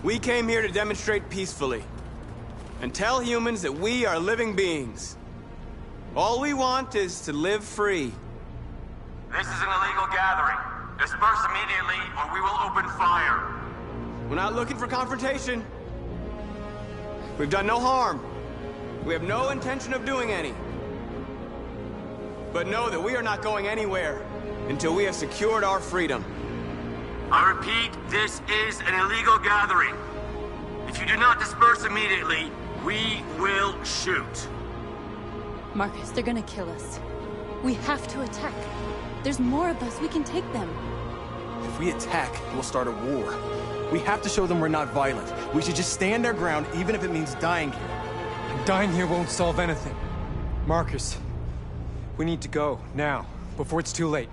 We came here to demonstrate peacefully and tell humans that we are living beings. All we want is to live free.
This is an illegal gathering. Disperse immediately or we will open fire.
We're not looking for confrontation. We've done no harm. We have no intention of doing any. But know that we are not going anywhere until we have secured our freedom.
I repeat, this is an illegal gathering. If you do not disperse immediately, we will shoot.
Marcus, they're gonna kill us. We have to attack. There's more of us. We can take them.
If we attack, we'll start a war. We have to show them we're not violent. We should just stand our ground, even if it means dying here.
And dying here won't solve anything. Marcus, we need to go, now, before it's too late.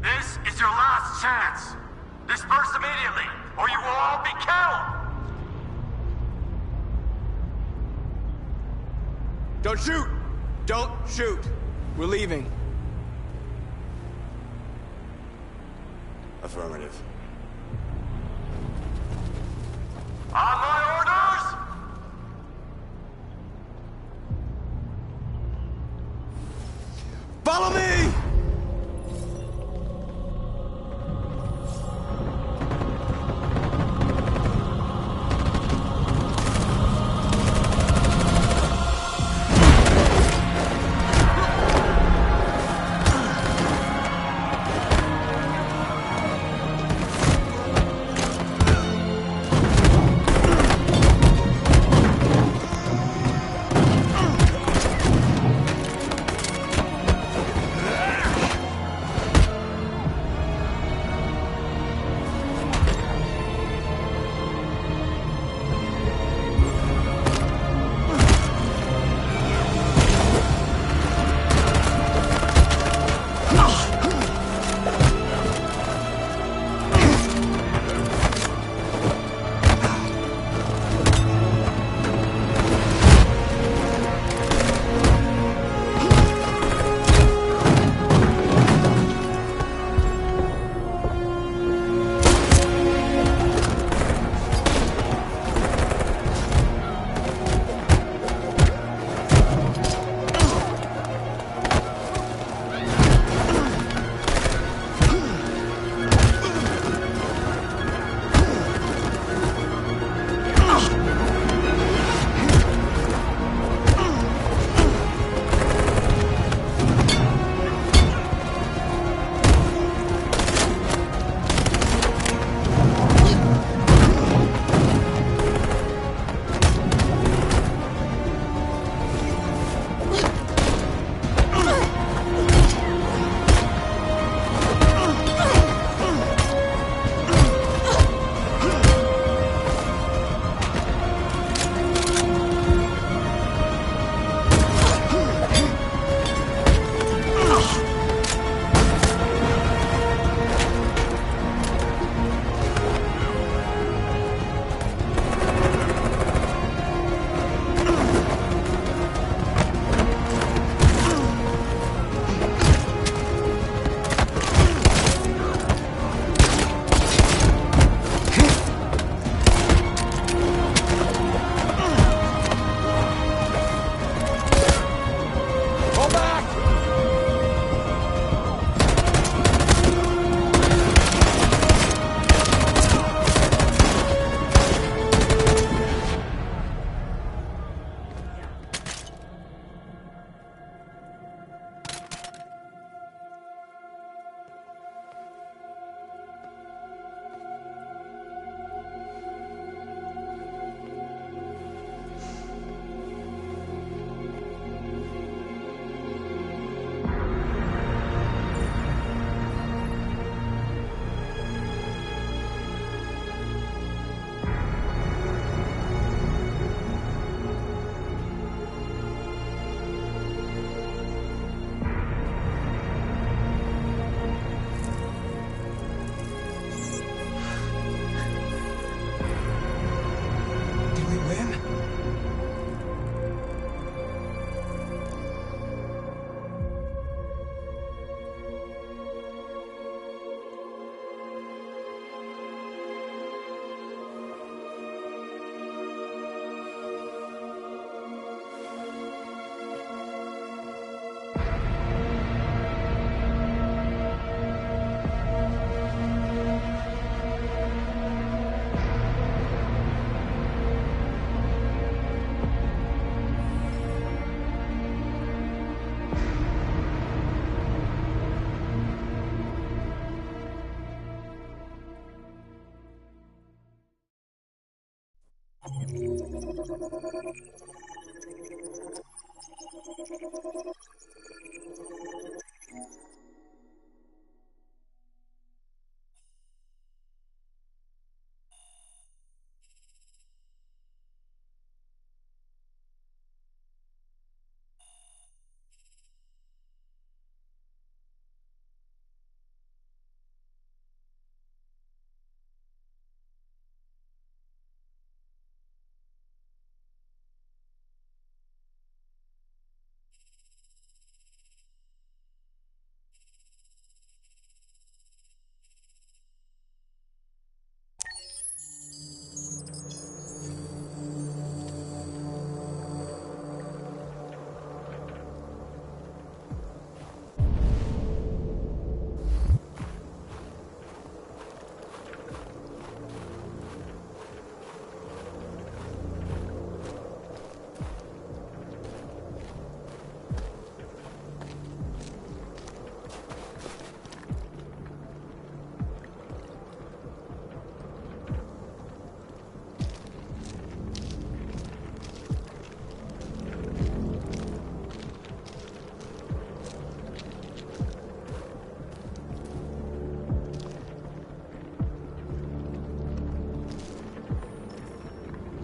This is your last chance. Disperse immediately, or you will all be killed!
Don't shoot! Don't shoot! We're leaving.
Affirmative.
On my orders!
Follow me!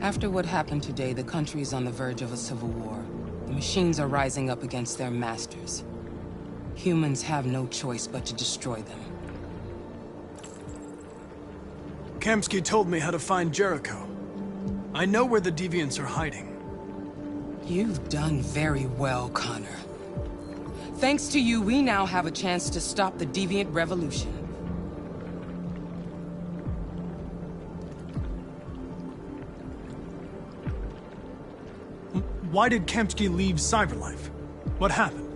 After what happened today, the country is on the verge of a civil war. The machines are rising up against their masters. Humans have no choice but to destroy them.
Kamsky told me how to find Jericho. I know where the Deviants are hiding.
You've done very well, Connor. Thanks to you, we now have a chance to stop the Deviant Revolution.
Why did Kamsky leave Cyberlife? What happened?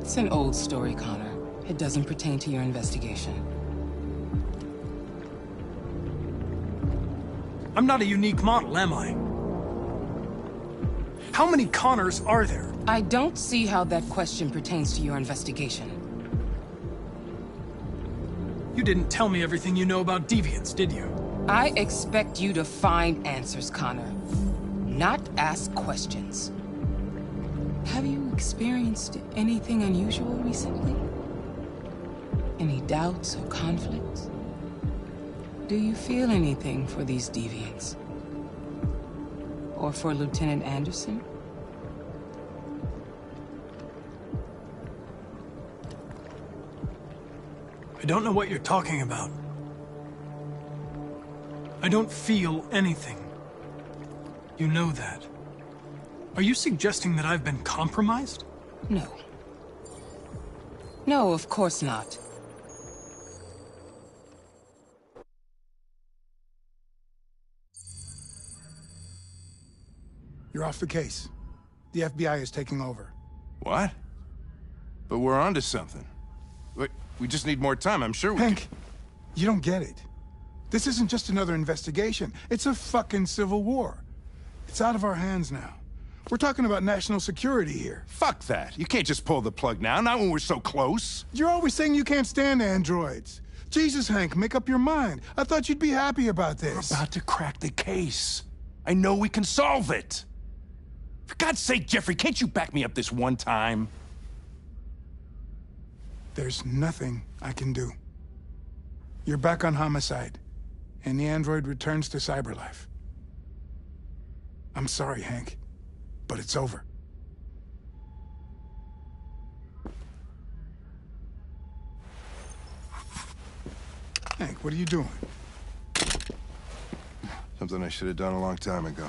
It's an old story, Connor. It doesn't pertain to your investigation.
I'm not a unique model, am I? How many Connors are there?
I don't see how that question pertains to your investigation.
You didn't tell me everything you know about Deviants, did you?
I expect you to find answers, Connor. Not ask questions. Have you experienced anything unusual recently? Any doubts or conflicts? Do you feel anything for these Deviants? Or for Lieutenant Anderson?
I don't know what you're talking about. I don't feel anything. You know that. Are you suggesting that I've been compromised?
No. No, of course not.
You're off the case. The FBI is taking over.
What? But we're onto something. We just need more time, I'm sure we
Hank, you don't get it. This isn't just another investigation. It's a fucking civil war. It's out of our hands now. We're talking about national security here.
Fuck that. You can't just pull the plug now, not when we're so close.
You're always saying you can't stand androids. Jesus, Hank, make up your mind. I thought you'd be happy about this.
We're about to crack the case. I know we can solve it. For God's sake, Jeffrey, can't you back me up this one time?
There's nothing I can do. You're back on homicide, and the android returns to Cyberlife. I'm sorry, Hank, but it's over. Hank, what are you doing?
Something I should have done a long time ago.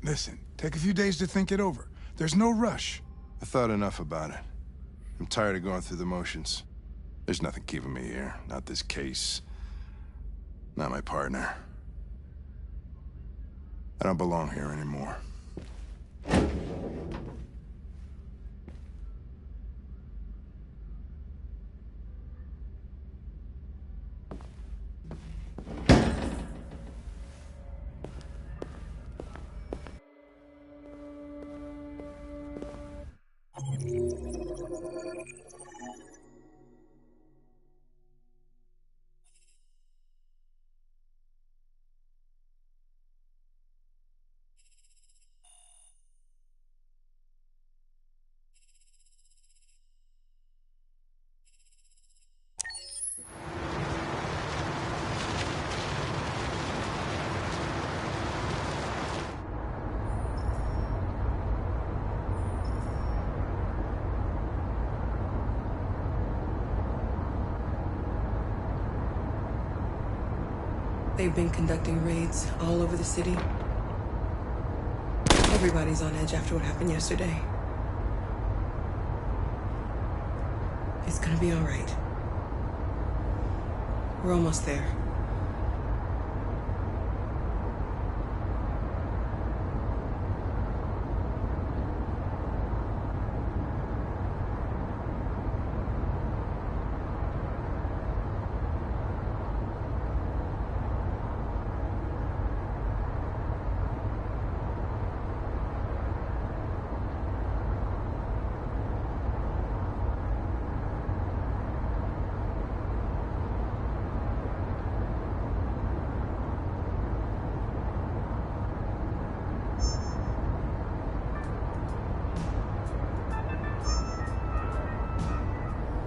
Listen, take a few days to think it over. There's no rush.
I thought enough about it. I'm tired of going through the motions. There's nothing keeping me here. Not this case. Not my partner. I don't belong here anymore.
They've been conducting raids all over the city. Everybody's on edge after what happened yesterday. It's gonna be all right. We're almost there.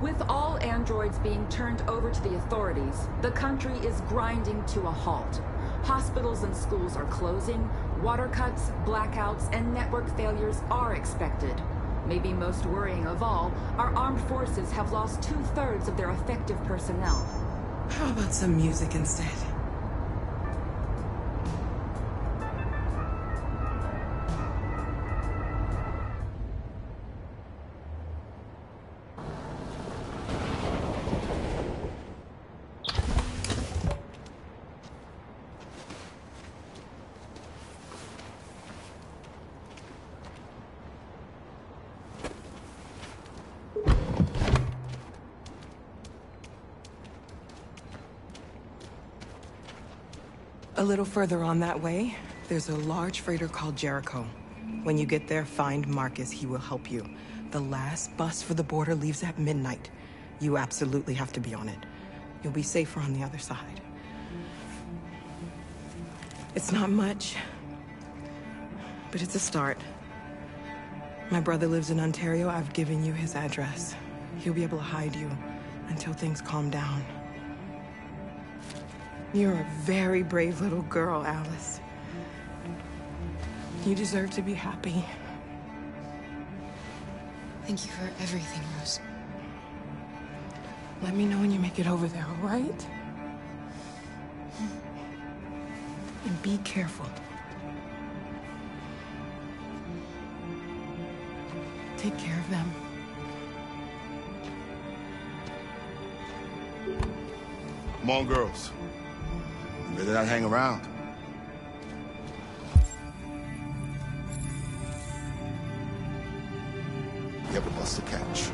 With all androids being turned over to the authorities, the country is grinding to a halt. Hospitals and schools are closing, water cuts, blackouts, and network failures are expected. Maybe most worrying of all, our armed forces have lost 2/3 of their effective personnel.
How about some music instead? A little further on that way, there's a large freighter called Jericho. When you get there, find Marcus. He will help you. The last bus for the border leaves at midnight. You absolutely have to be on it. You'll be safer on the other side. It's not much, but it's a start. My brother lives in Ontario. I've given you his address. He'll be able to hide you until things calm down. You're a very brave little girl, Alice. You deserve to be happy.
Thank you for everything, Rose.
Let me know when you make it over there, all right? And be careful. Take care of them.
Come on, girls. You better not hang around. You have a bus to catch.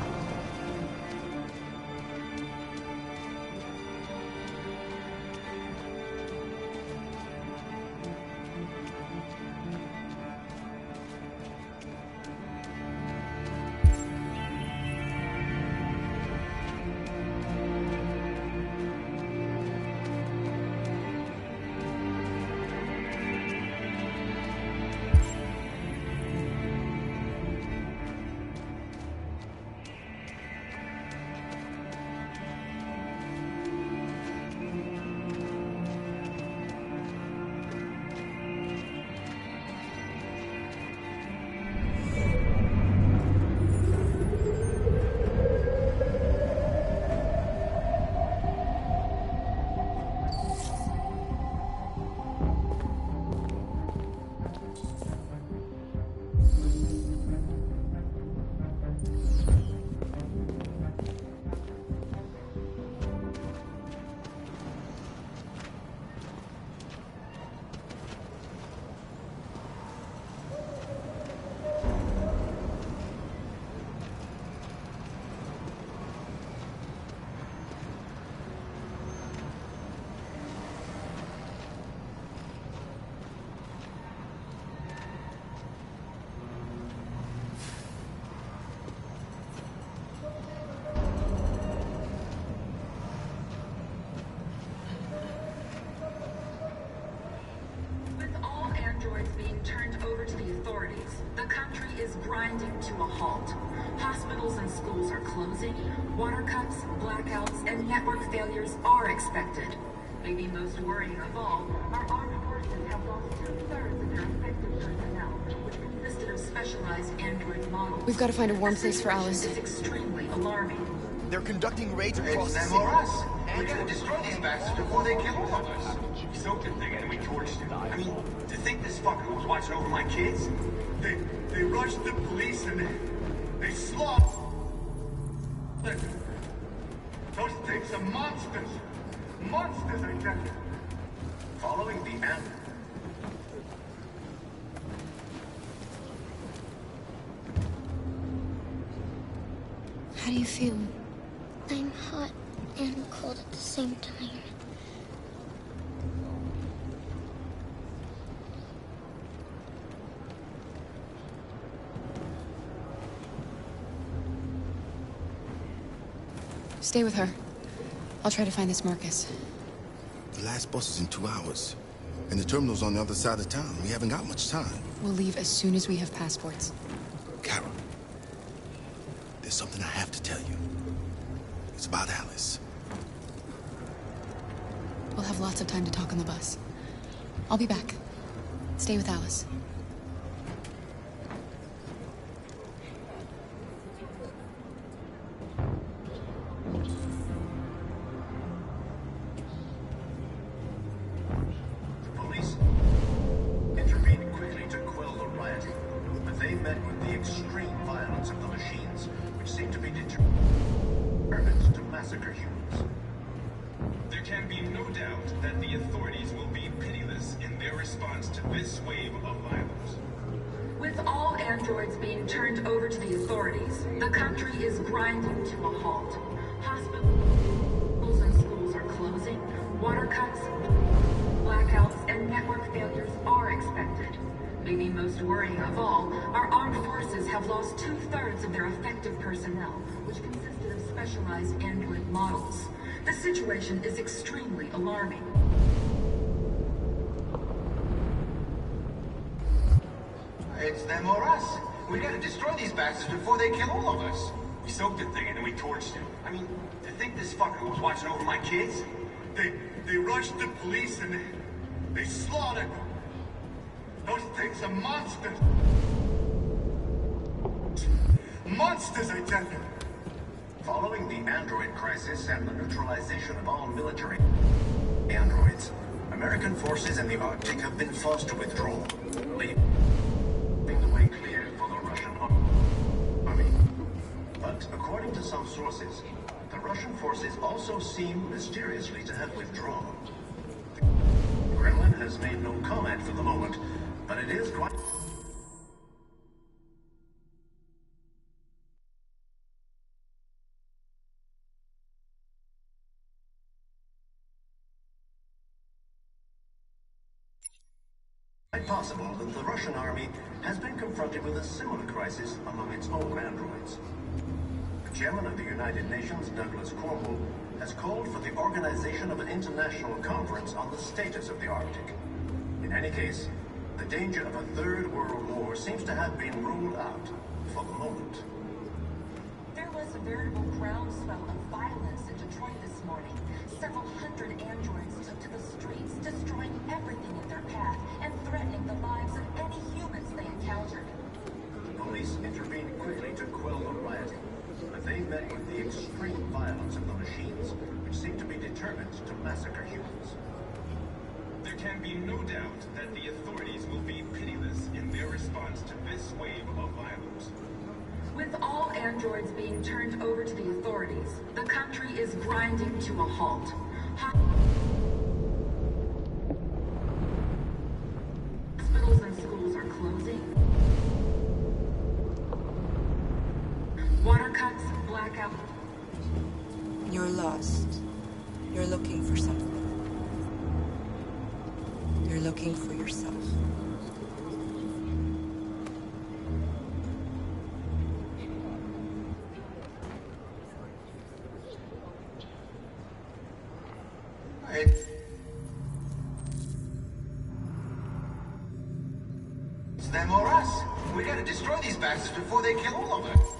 grinding to a halt. Hospitals and schools are closing, water cuts, blackouts, and network failures are expected. Maybe most worrying of all, our armed forces have lost 2/3 of their effective personnel, which consisted of specialized android models.
We've got to find a warm place for Alice.
It's extremely alarming.
They're conducting raids across the
them
city.
or us. We're gonna destroy these bastards before they kill all of us.
soaked the thing and we torched it. I mean, to think this fucker was watching over my kids?
They rushed the police and they slaughtered. Those things are monsters. Monsters, I tell you.
Following the end.
How do you feel? I'm hot and cold at the same time.
Stay with her. I'll try to find this Marcus.
The last bus is in 2 hours. And the terminal's on the other side of town. We haven't got much time.
We'll leave as soon as we have passports.
Carol, there's something I have to tell you. It's about Alice.
We'll have lots of time to talk on the bus. I'll be back. Stay with Alice.
Police intervened quickly to quell the rioting, but they met with the extreme violence of the machines, which seemed to be determined to massacre humans.
There can be no doubt that the authorities will be pitiless in their response to this wave of violence.
With all androids being turned over to the authorities, the country is grinding to a halt. Hospitals and schools are closing, water cuts, blackouts, and network failures are expected. Maybe most worrying of all, our armed forces have lost 2/3 of their effective personnel, which consisted of specialized android models. The situation is extremely alarming.
It's them or us. We gotta destroy these bastards before they kill all of us.
We soaked the thing and then we torched it.
I mean, to think this fucker was watching over my kids?
They rushed the police and they slaughtered them. Those things are monsters. Monsters, I tell you.
Following the android crisis and the neutralization of all military androids, American forces in the Arctic have been forced to withdraw, leaving the way clear for the Russian army. But according to some sources, the Russian forces also seem mysteriously to have withdrawn. The Kremlin has made no comment for the moment, but it is quite... possible that the Russian army has been confronted with a similar crisis among its own androids. The chairman of the United Nations, Douglas Cornwall, has called for the organization of an international conference on the status of the Arctic. In any case, the danger of a third world war seems to have been ruled out for the moment.
There was a veritable groundswell of violence in Detroit this morning. Several hundred androids took to the streets, destroying everything in their path and threatening the lives of any humans they encountered.
The police intervened quickly to quell the rioting, but they met with the extreme violence of the machines, which seemed to be determined to massacre humans.
There can be no doubt that the authorities will be pitiless in their response to this wave of violence.
With all androids being turned over to the authorities, the country is grinding to a halt. Hospitals and schools are closing. Water cuts, blackout.
You're lost. You're looking for something. You're looking for yourself.
It's them or us. We gotta destroy these bastards before they kill all of us.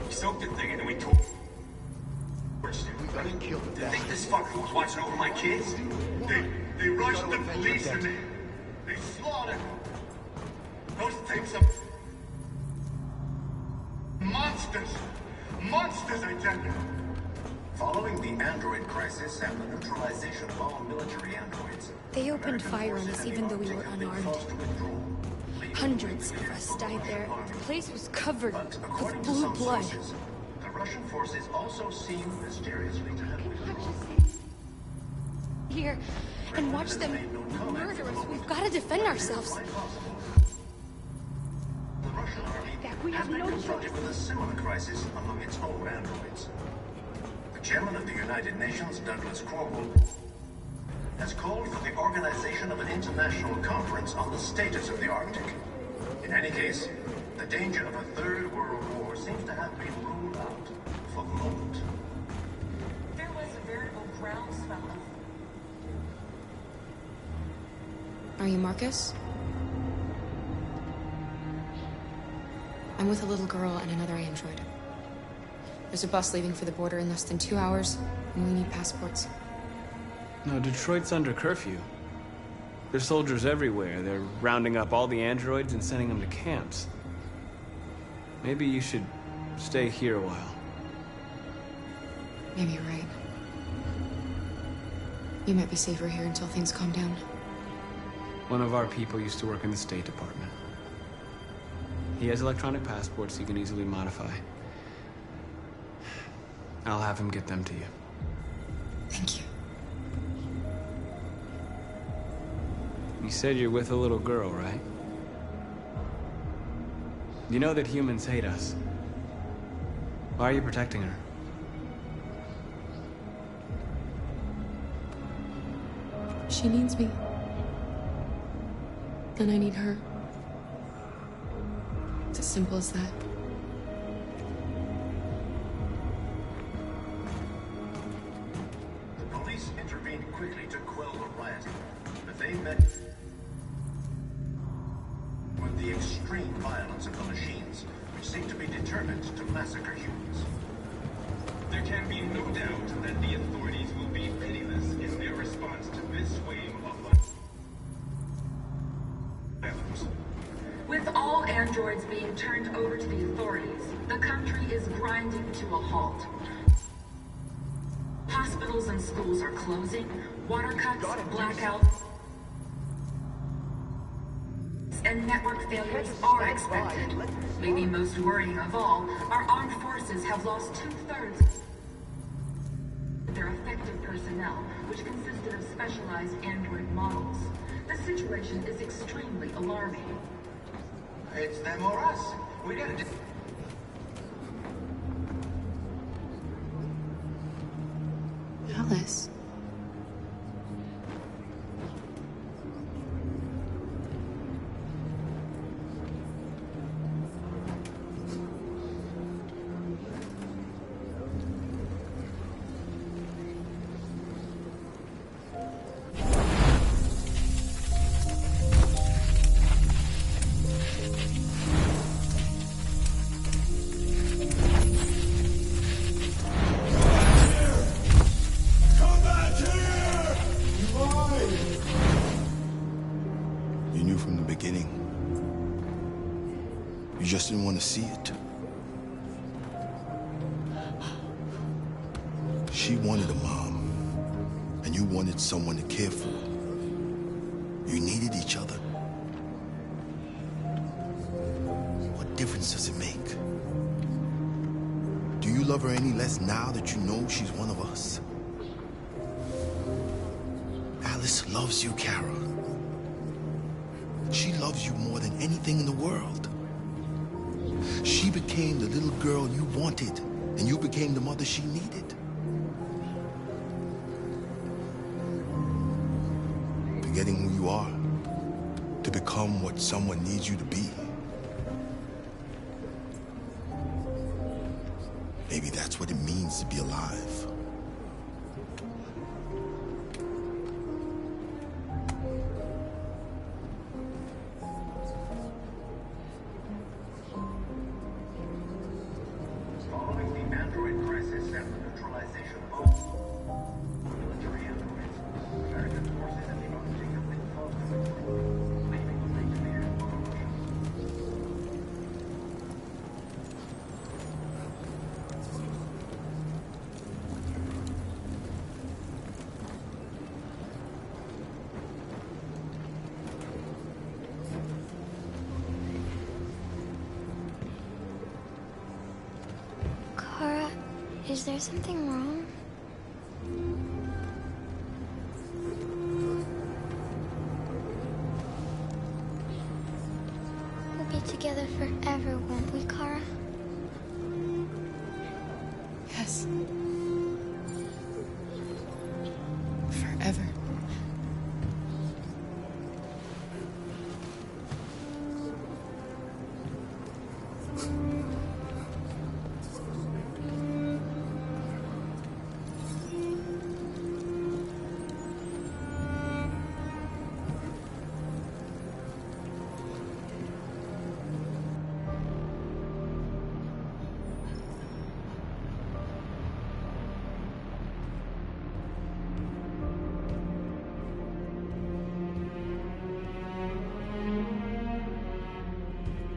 We soaked the thing and then we torched it.
I mean, to think this fucker was watching over my kids?
They rushed the police and they slaughtered them. Those things are monsters. Monsters, I tell you.
Following the android crisis and the neutralization of all military androids,
They opened fire on us even though we were unarmed. Hundreds of us died there. The place was covered with blue blood.
The Russian forces also seem mysteriously to have withdrawn.
Here, and watch them murder us. We've got to defend ourselves.
The Russian army has been confronted with a similar crisis among its own androids. The chairman of the United Nations, Douglas Crowell, has called for the organization of an international conference on the status of the Arctic. In any case, the danger of a third world war seems to have been ruled out for the moment.
There was a veritable groundswell of...
Are you Marcus? I'm with a little girl and another android. There's a bus leaving for the border in less than 2 hours, and we need passports.
No, Detroit's under curfew. There's soldiers everywhere. They're rounding up all the androids and sending them to camps. Maybe you should stay here a while.
Maybe you're right. You might be safer here until things calm down.
One of our people used to work in the State Department. He has electronic passports he can easily modify. I'll have him get them to you.
Thank you.
You said you're with a little girl, right? You know that humans hate us. Why are you protecting her?
She needs me. And I need her. It's as simple as that.
The police intervened quickly to quell the riot, but they met with the extreme violence of the machines, which seem to be determined to massacre humans.
There can be no doubt that the authorities will be pitiless in their response to this wave of violence.
With all androids being turned over to the authorities, the country is grinding to a halt. Hospitals and schools are closing, water cuts, blackouts, and network failures are expected. Maybe most worrying of all, our armed forces have lost 2/3 of their effective personnel, which consisted of specialized android models. The situation is extremely alarming.
It's them or us. We gotta do...
Alice.
You just didn't want to see it. She wanted a mom, and you wanted someone to care for. You needed each other. What difference does it make? Do you love her any less now that you know she's one of us? Alice loves you, Kara. She loves you more than anything in the world. She became the little girl you wanted, and you became the mother she needed. Forgetting who you are to become what someone needs you to be. Maybe that's what it means to be alive.
Is there something wrong? We'll be together forever, won't we, Kara?
Yes. Forever.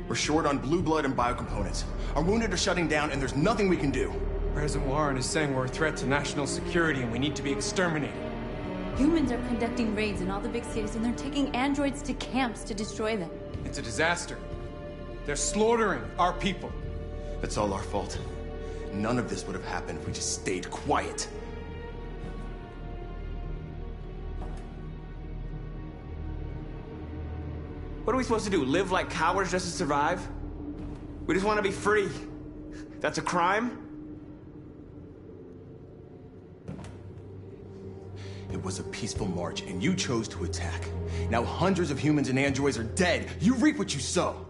We're short on blue blood and biocomponents. Our wounded are shutting down, and there's nothing we can do.
President Warren is saying we're a threat to national security and we need to be exterminated.
Humans are conducting raids in all the big cities, and they're taking androids to camps to destroy them.
It's a disaster. They're slaughtering our people.
That's all our fault. None of this would have happened if we just stayed quiet.
What are we supposed to do? Live like cowards just to survive? We just want to be free. That's a crime?
It was a peaceful march, and you chose to attack. Now hundreds of humans and androids are dead. You reap what you sow.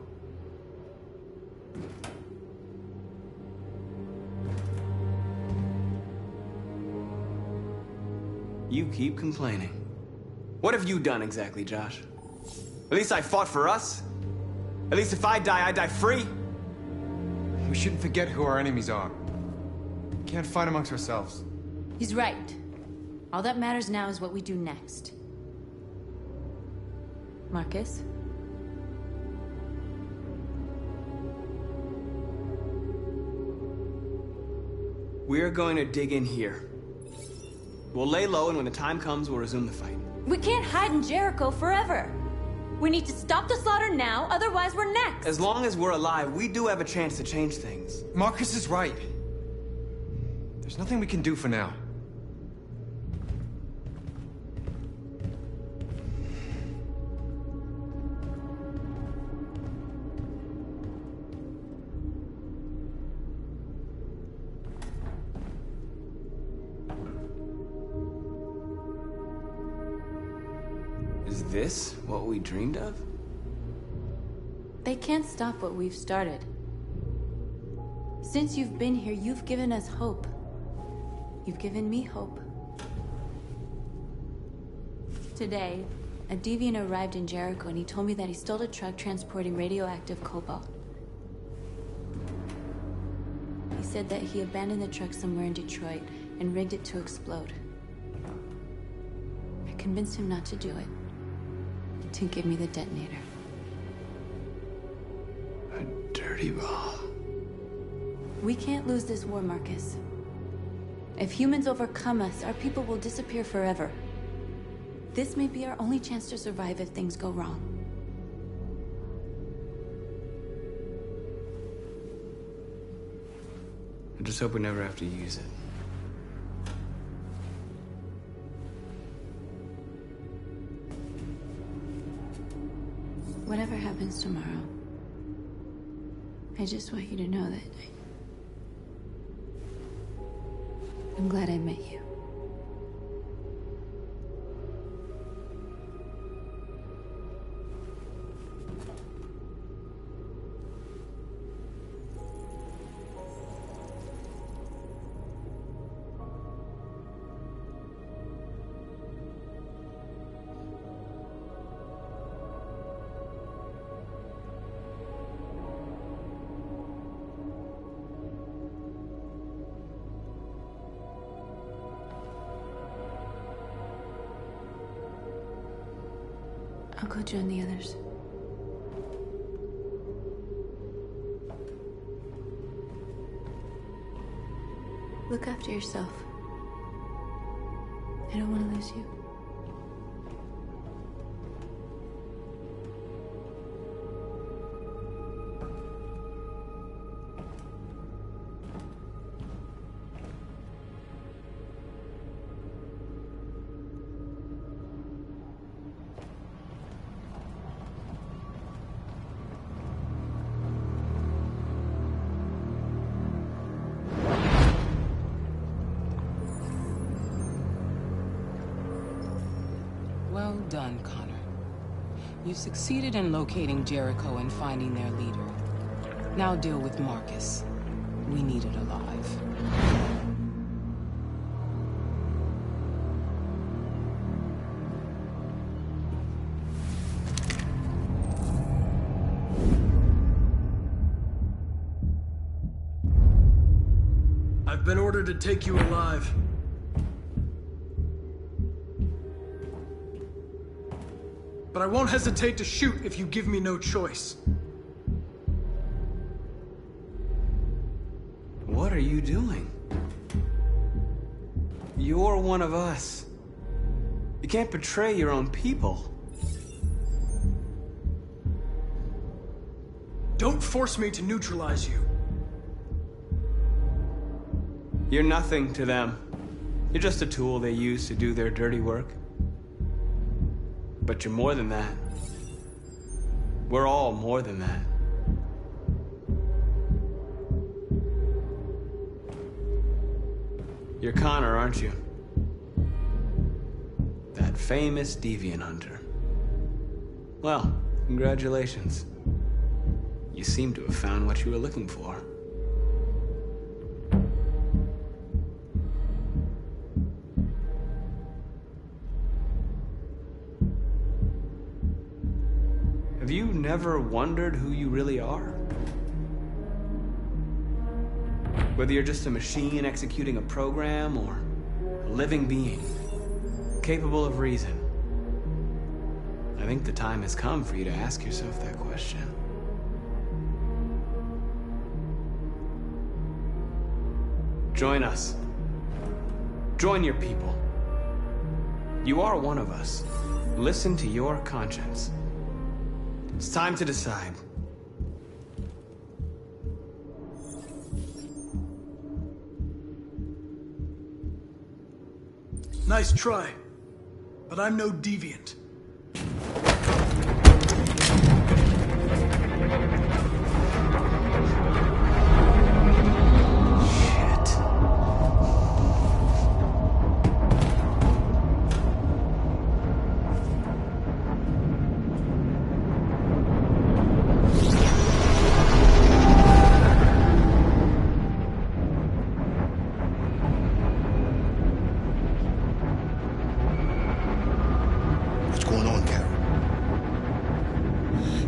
You keep complaining. What have you done exactly, Josh? At least I fought for us. At least if I die free.
We shouldn't forget who our enemies are. We can't fight amongst ourselves.
He's right. All that matters now is what we do next. Marcus?
We're going to dig in here. We'll lay low, and when the time comes, we'll resume the fight.
We can't hide in Jericho forever. We need to stop the slaughter now, otherwise we're next.
As long as we're alive, we do have a chance to change things.
Marcus is right. There's nothing we can do for now.
Is this what we dreamed of?
They can't stop what we've started. Since you've been here, you've given us hope. You've given me hope. Today, a deviant arrived in Jericho and he told me that he stole a truck transporting radioactive cobalt. He said that he abandoned the truck somewhere in Detroit and rigged it to explode. I convinced him not to do it, to give me the detonator.
A dirty ball.
We can't lose this war, Marcus. If humans overcome us, our people will disappear forever. This may be our only chance to survive if things go wrong.
I just hope we never have to use it.
Whatever happens tomorrow, I just want you to know that I'm glad I met you. I'll go join the others. Look after yourself. I don't want to lose you.
Well done, Connor. You succeeded in locating Jericho and finding their leader. Now deal with Marcus. We need it alive.
I've been ordered to take you alive. But I won't hesitate to shoot if you give me no choice.
What are you doing? You're one of us. You can't betray your own people.
Don't force me to neutralize you.
You're nothing to them. You're just a tool they use to do their dirty work. But you're more than that. We're all more than that. You're Connor, aren't you? That famous deviant hunter. Well, congratulations. You seem to have found what you were looking for. Have you never wondered who you really are? Whether you're just a machine executing a program or a living being, capable of reason. I think the time has come for you to ask yourself that question. Join us. Join your people. You are one of us. Listen to your conscience. It's time to decide.
Nice try, but I'm no deviant.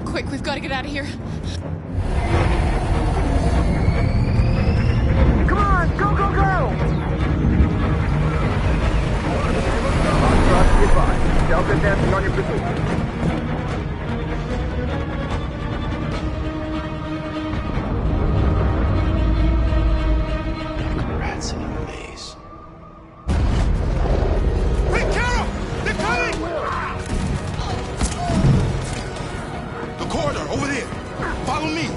Quick, we've got to get out of here.
Come on, go, go, go! Trust advised. Delta advancing on your position.
Rats in a maze.
Hey, Carol! They're coming!
The corridor, over there. Follow me.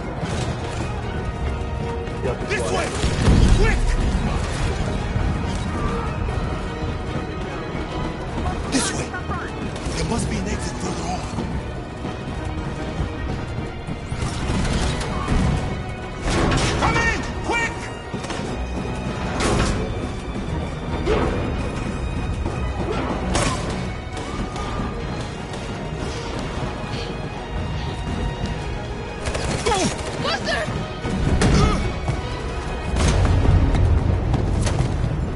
This way! Quick! This way. There must be an exit further on. Come in! Quick!
Buster!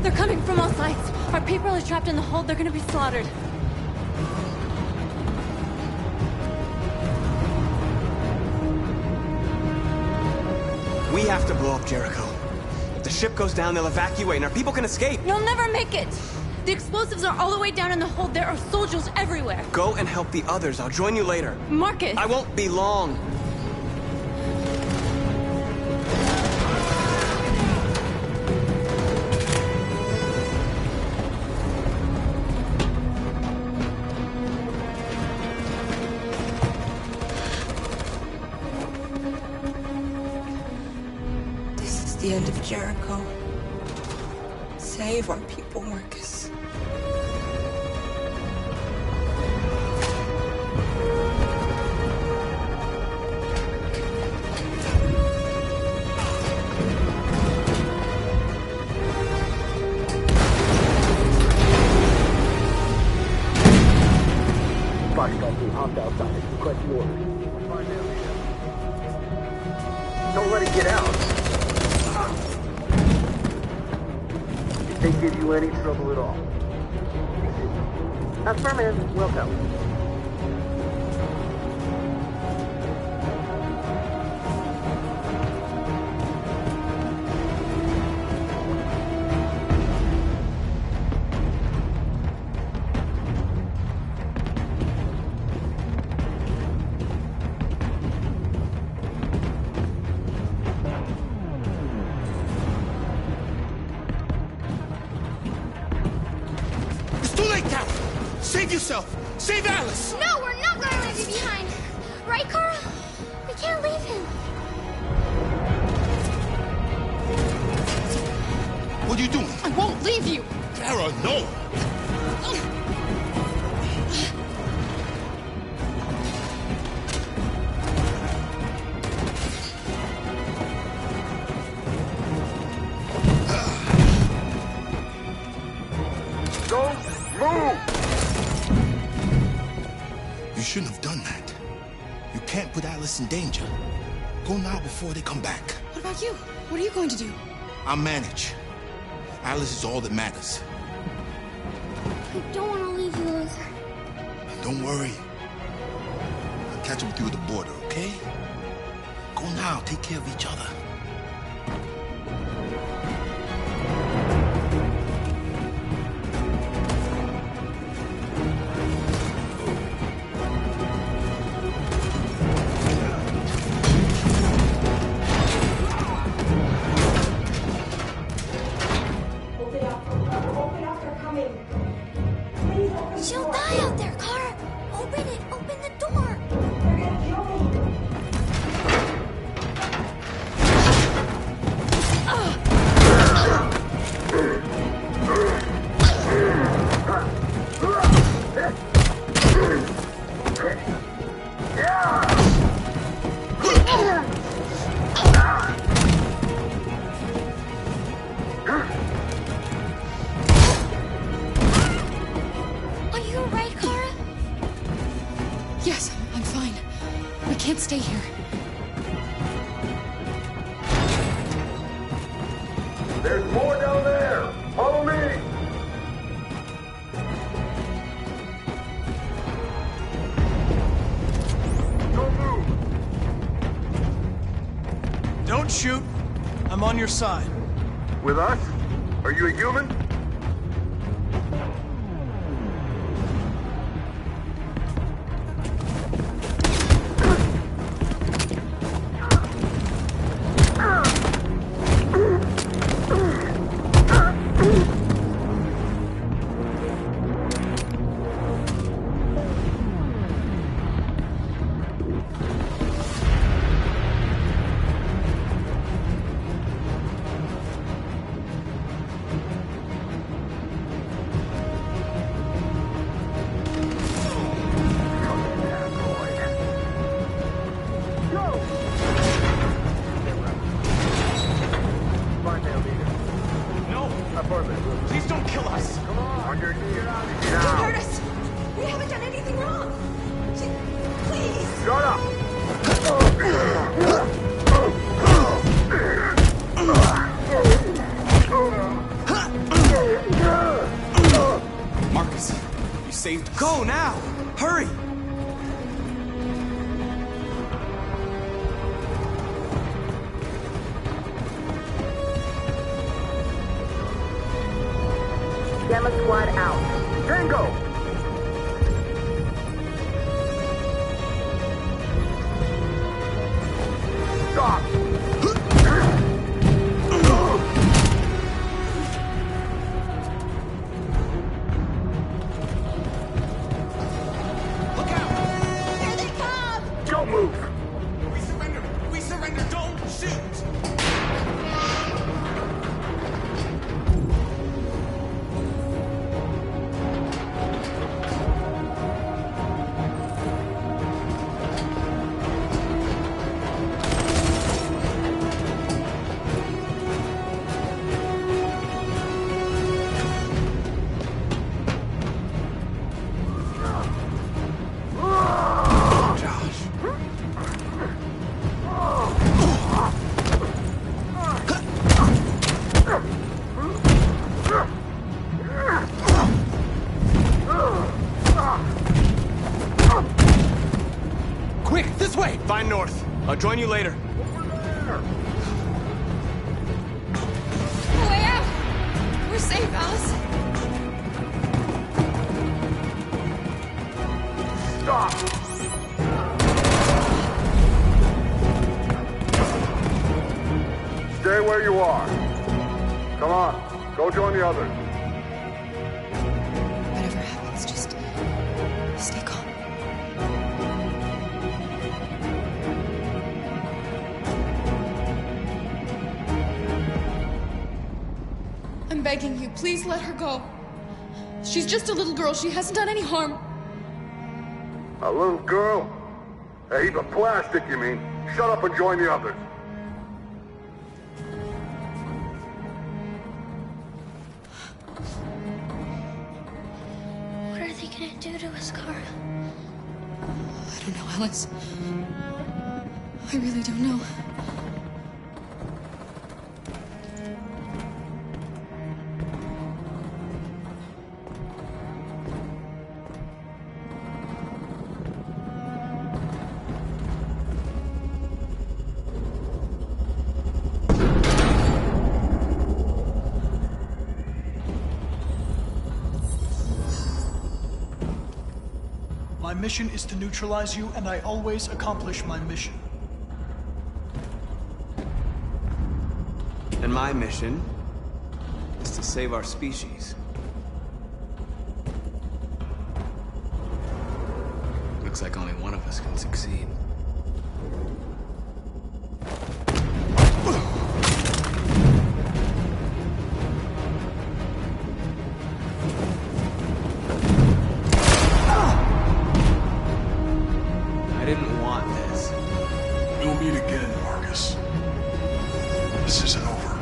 They're coming from all sides. Our people are trapped in the hold. They're gonna be slaughtered.
We have to blow up Jericho. If the ship goes down, they'll evacuate and our people can escape.
You'll never make it! The explosives are all the way down in the hold. There are soldiers everywhere.
Go and help the others. I'll join you later.
Marcus!
I won't be long.
This is the end of Jericho. Save our people, Marcus.
Strike team hopped outside. Requesting orders. Don't let it get out. If they give you any trouble at all. Affirmative. Welcome.
Save yourself! Save Alice!
No, we're not gonna leave you behind! Right, Kara? We can't leave him.
What are you doing?
I won't leave you!
Kara, no! You shouldn't have done that. You can't put Alice in danger. Go now before they come back.
What about you? What are you going to do?
I'll manage. Alice is all that matters.
I don't want to leave you, Luther.
Don't worry. I'll catch up with you at the border, okay? Go now. Take care of each other.
She'll die out there, Kara! Open it! Open the door! They're gonna kill me!
Yes, I'm fine. We can't stay here.
There's more down there! Follow me! Don't move!
Don't shoot. I'm on your side.
With us? Are you a human?
Please don't kill us!
Come on, you're get out of here
Don't
now!
hurt us! We haven't done anything wrong! Please!
Shut up!
Marcus, you saved us. Go now! Hurry!
Gamma Squad out. Tango! Stop!
Look out!
Here they come!
Don't move!
We surrender! We surrender! Don't shoot! Find North. I'll join you later.
Way out! We're safe, Alice.
Stop! Stay where you are. Come on, go join the others.
Whatever happens, just stay calm.
I'm begging you, please let her go. She's just a little girl. She hasn't done any harm.
A little girl? A heap of plastic, you mean? Shut up and join the others.
What are they gonna do to us, Kara?
I don't know, Alice. I really don't know.
My mission is to neutralize you, and I always accomplish my mission.
And my mission is to save our species. Looks like only one of us can succeed. I didn't want this.
We'll meet again, Marcus. This isn't over.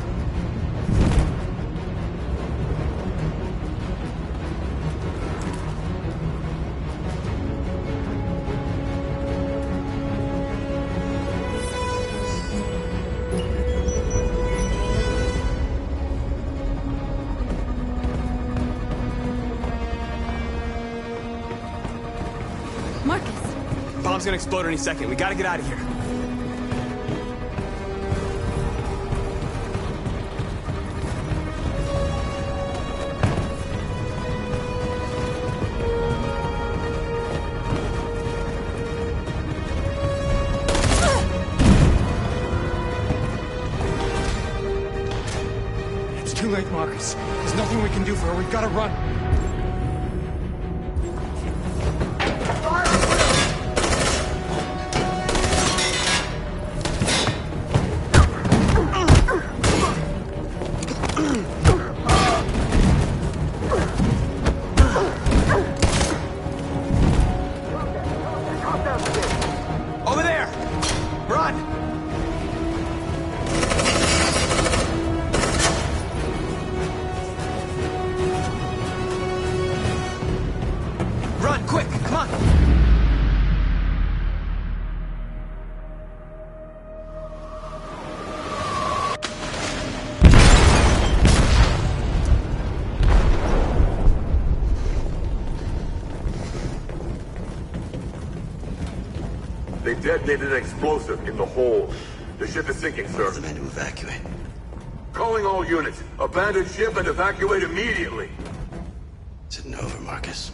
Marcus!
Bomb's gonna explode any second. We gotta get out of here.
It's too late, Marcus. There's nothing we can do for her. We've gotta run.
Over there! Run! Run, quick! Come on!
They detonated an explosive in the hold. The ship is sinking, sir.
The men to evacuate.
Calling all units. Abandon ship and evacuate immediately.
Is it over, Marcus?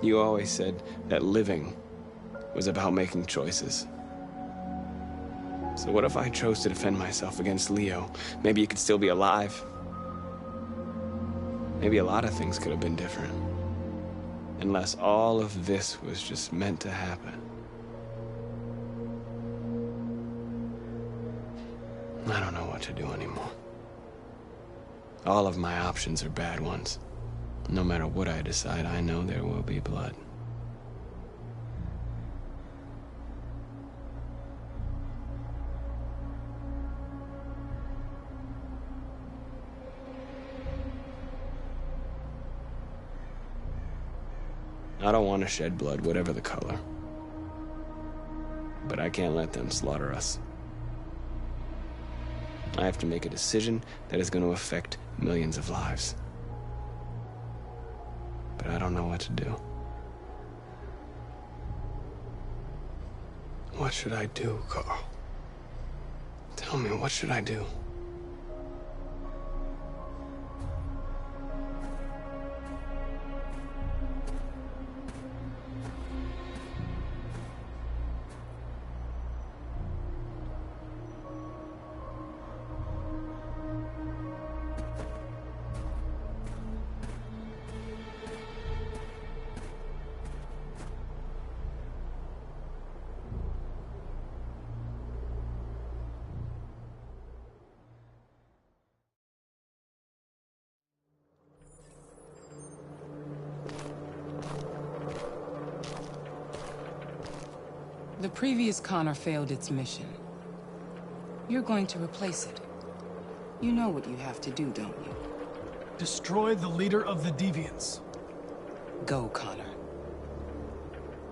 You always said that living was about making choices. So what if I chose to defend myself against Leo? Maybe you could still be alive. Maybe a lot of things could have been different. Unless all of this was just meant to happen. I don't know what to do anymore. All of my options are bad ones. No matter what I decide, I know there will be blood. I don't want to shed blood, whatever the color. But I can't let them slaughter us. I have to make a decision that is going to affect millions of lives. But I don't know what to do. What should I do, Carl? Tell me, what should I do?
The previous Connor failed its mission. You're going to replace it. You know what you have to do, don't you?
Destroy the leader of the Deviants.
Go, Connor.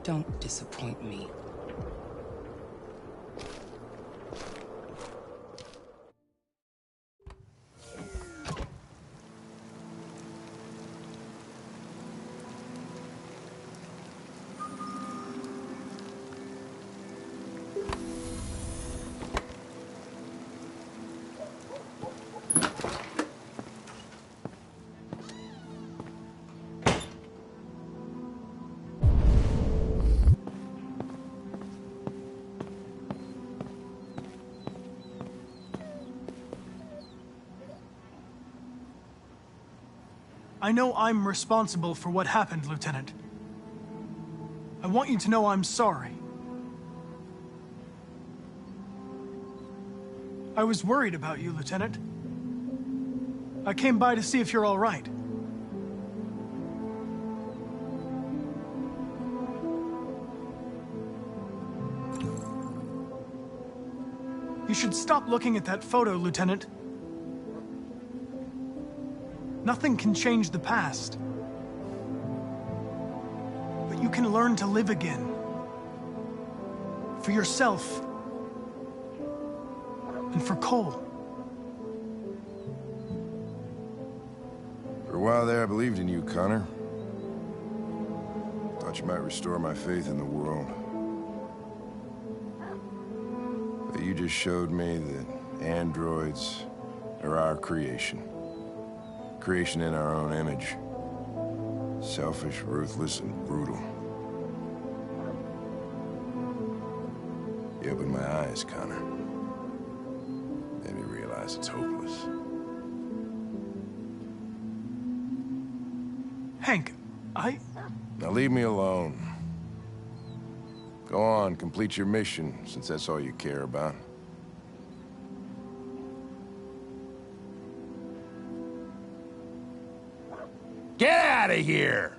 Don't disappoint me.
I know I'm responsible for what happened, Lieutenant. I want you to know I'm sorry. I was worried about you, Lieutenant. I came by to see if you're all right. You should stop looking at that photo, Lieutenant. Nothing can change the past. But you can learn to live again. For yourself. And for Cole.
For a while there, I believed in you, Connor. Thought you might restore my faith in the world. But you just showed me that androids are our creation. Creation in our own image. Selfish, ruthless, and brutal. You opened my eyes, Connor. Made me realize it's hopeless.
Hank,
Now leave me alone. Go on, complete your mission, since that's all you care about. Get out of here!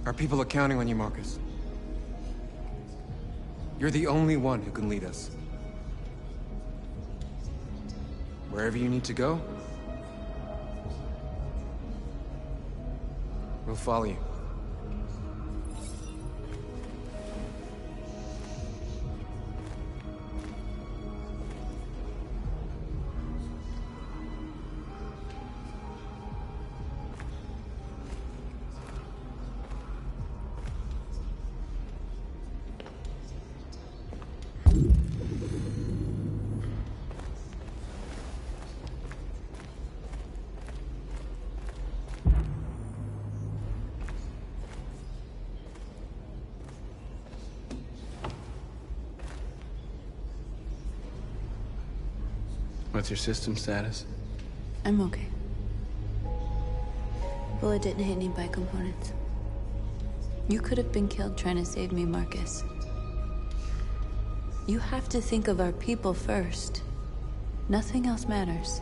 Our people are counting on you, Marcus. You're the only one who can lead us. Wherever you need to go, we'll follow you.
What's your system status?
I'm okay. Bullet didn't hit any bicomponents. You could have been killed trying to save me, Marcus. You have to think of our people first. Nothing else matters.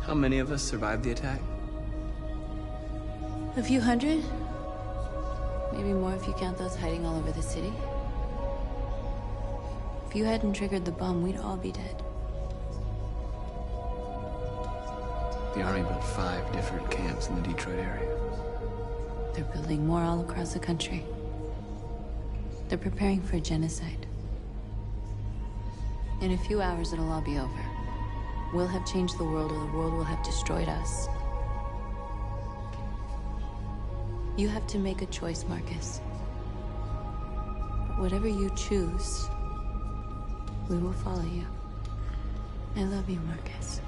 How many of us survived the attack?
A few hundred? Maybe more if you count those hiding all over the city. If you hadn't triggered the bomb, we'd all be dead.
The Army built 5 different camps in the Detroit area.
They're building more all across the country. They're preparing for genocide. In a few hours, it'll all be over. We'll have changed the world, or the world will have destroyed us. You have to make a choice, Marcus. But whatever you choose, we will follow you. I love you, Marcus.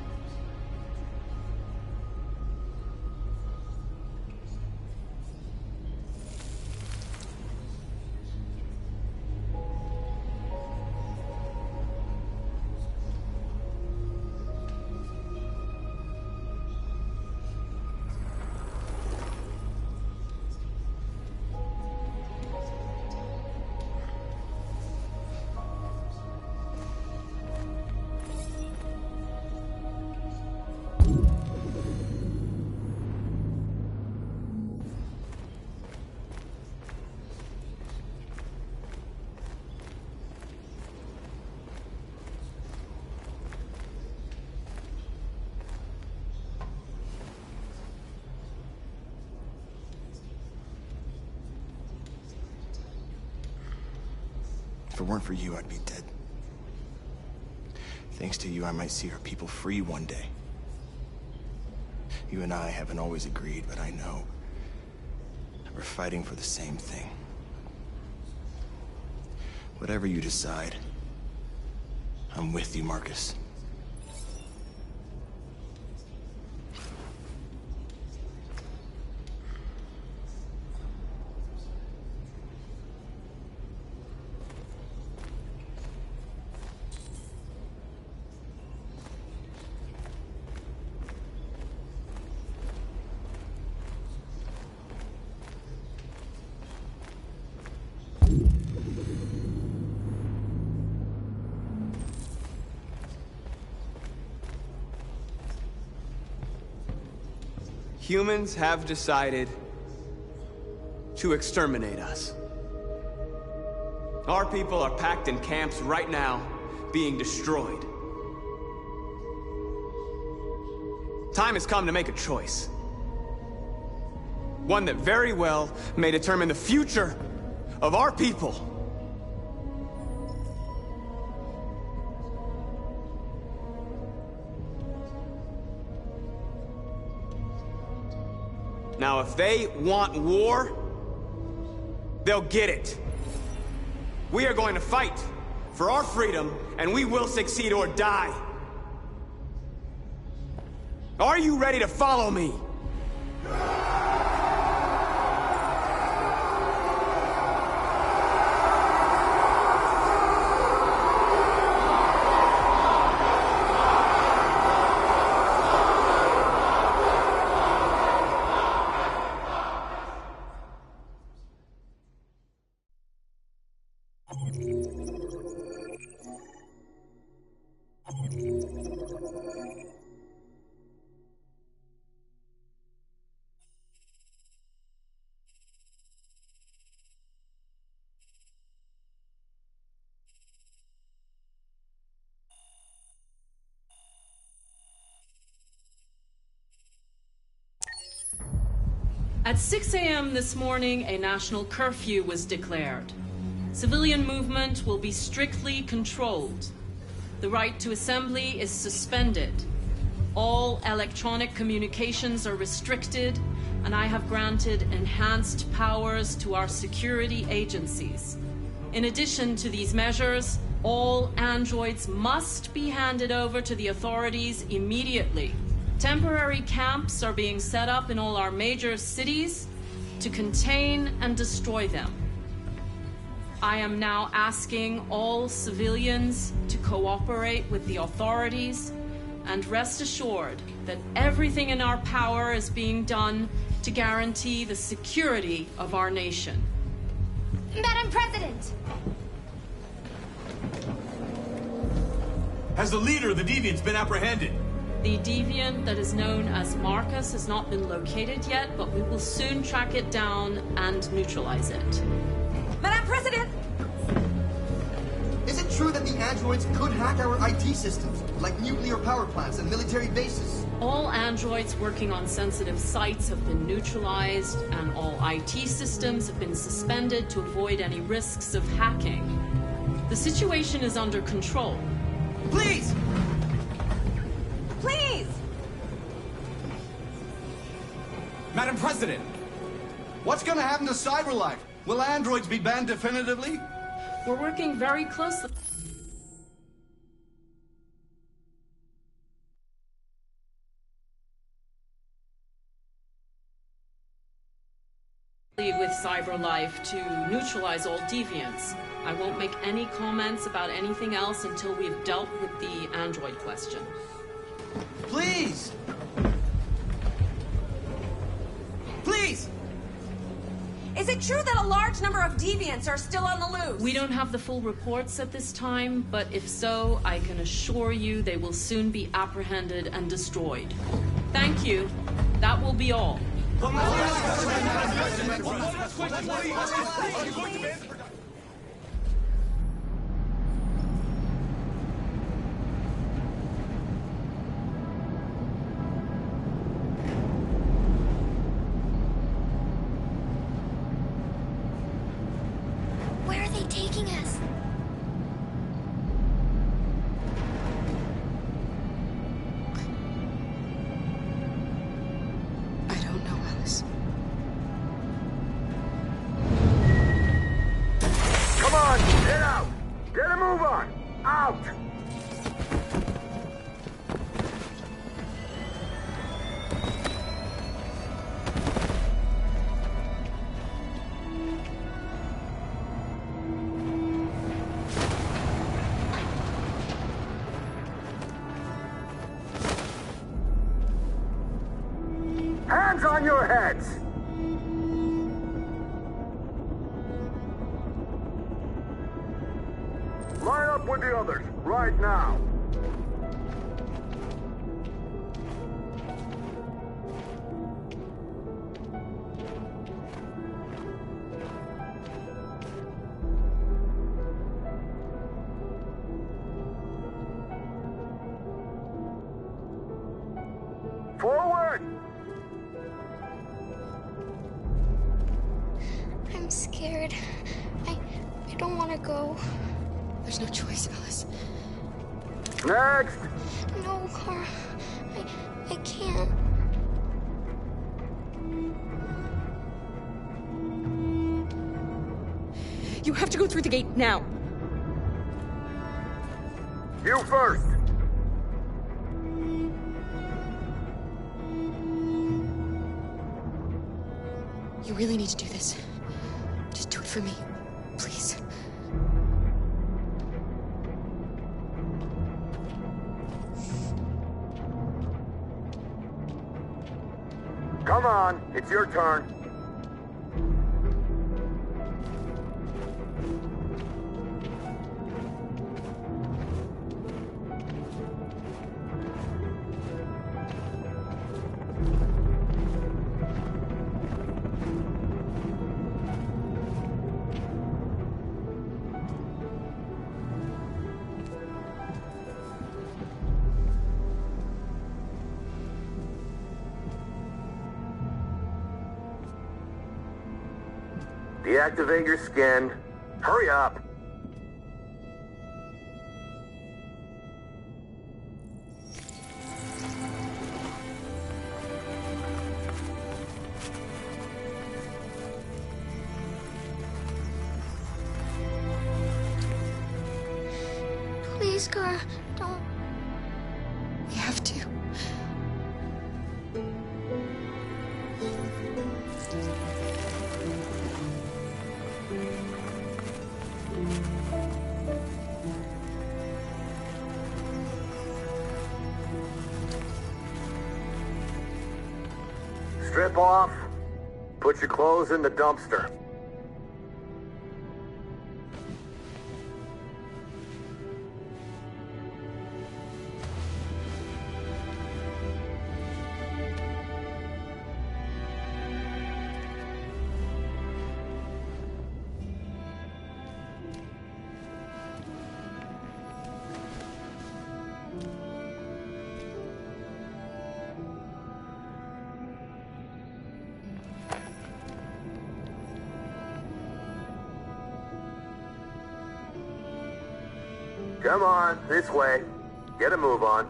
If it weren't for you, I'd be dead. Thanks to you, I might see our people free one day. You and I haven't always agreed, but I know we're fighting for the same thing. Whatever you decide, I'm with you, Marcus.
Humans have decided to exterminate us. Our people are packed in camps right now, being destroyed. Time has come to make a choice. One that very well may determine the future of our people. Now, if they want war, they'll get it. We are going to fight for our freedom, and we will succeed or die. Are you ready to follow me?
At 6 a.m. this morning, a national curfew was declared. Civilian movement will be strictly controlled. The right to assembly is suspended. All electronic communications are restricted, and I have granted enhanced powers to our security agencies. In addition to these measures, all androids must be handed over to the authorities immediately. Temporary camps are being set up in all our major cities to contain and destroy them. I am now asking all civilians to cooperate with the authorities and rest assured that everything in our power is being done to guarantee the security of our nation.
Madam President!
Has the leader of the Deviants been apprehended?
The deviant that is known as Marcus has not been located yet, but we will soon track it down and neutralize it.
Madam President!
Is it true that the androids could hack our IT systems, like nuclear power plants and military bases?
All androids working on sensitive sites have been neutralized, and all IT systems have been suspended to avoid any risks of hacking. The situation is under control.
Please!
Please!
Madam President!
What's gonna happen to CyberLife? Will androids be banned definitively?
We're working very closely with CyberLife to neutralize all deviants. I won't make any comments about anything else until we've dealt with the android question.
Please! Please!
Is it true that a large number of deviants are still on the loose?
We don't have the full reports at this time, but if so, I can assure you they will soon be apprehended and destroyed. Thank you. That will be all.
Where are they taking us?
Hands on your heads! Line up with the others, right now. Forward!
I'm scared. I don't want to go.
There's no choice, Alice.
Next!
No, Kara. I can't.
You have to go through the gate now.
You first!
You really need to do this. Just do it for me. Please.
Come on, it's your turn. Deactivate your skin. Hurry up.
Please, Kara, don't.
We have to.
Strip off. Put your clothes in the dumpster. Come on, this way. Get a move on.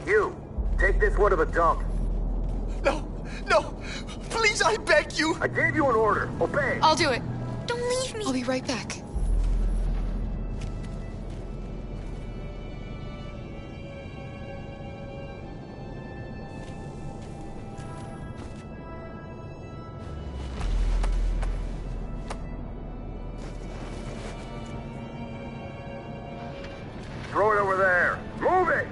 You, take this one to the dump.
No! Please, I beg you!
I gave you an order. Obey.
I'll do it.
Don't leave me.
I'll be right back.
Throw it over there. Move it!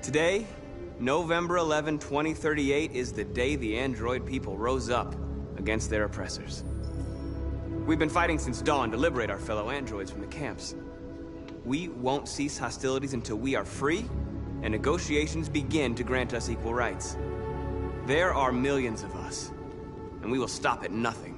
Today, November 11, 2038, is the day the android people rose up against their oppressors. We've been fighting since dawn to liberate our fellow androids from the camps. We won't cease hostilities until we are free, and negotiations begin to grant us equal rights. There are millions of us, and we will stop at nothing.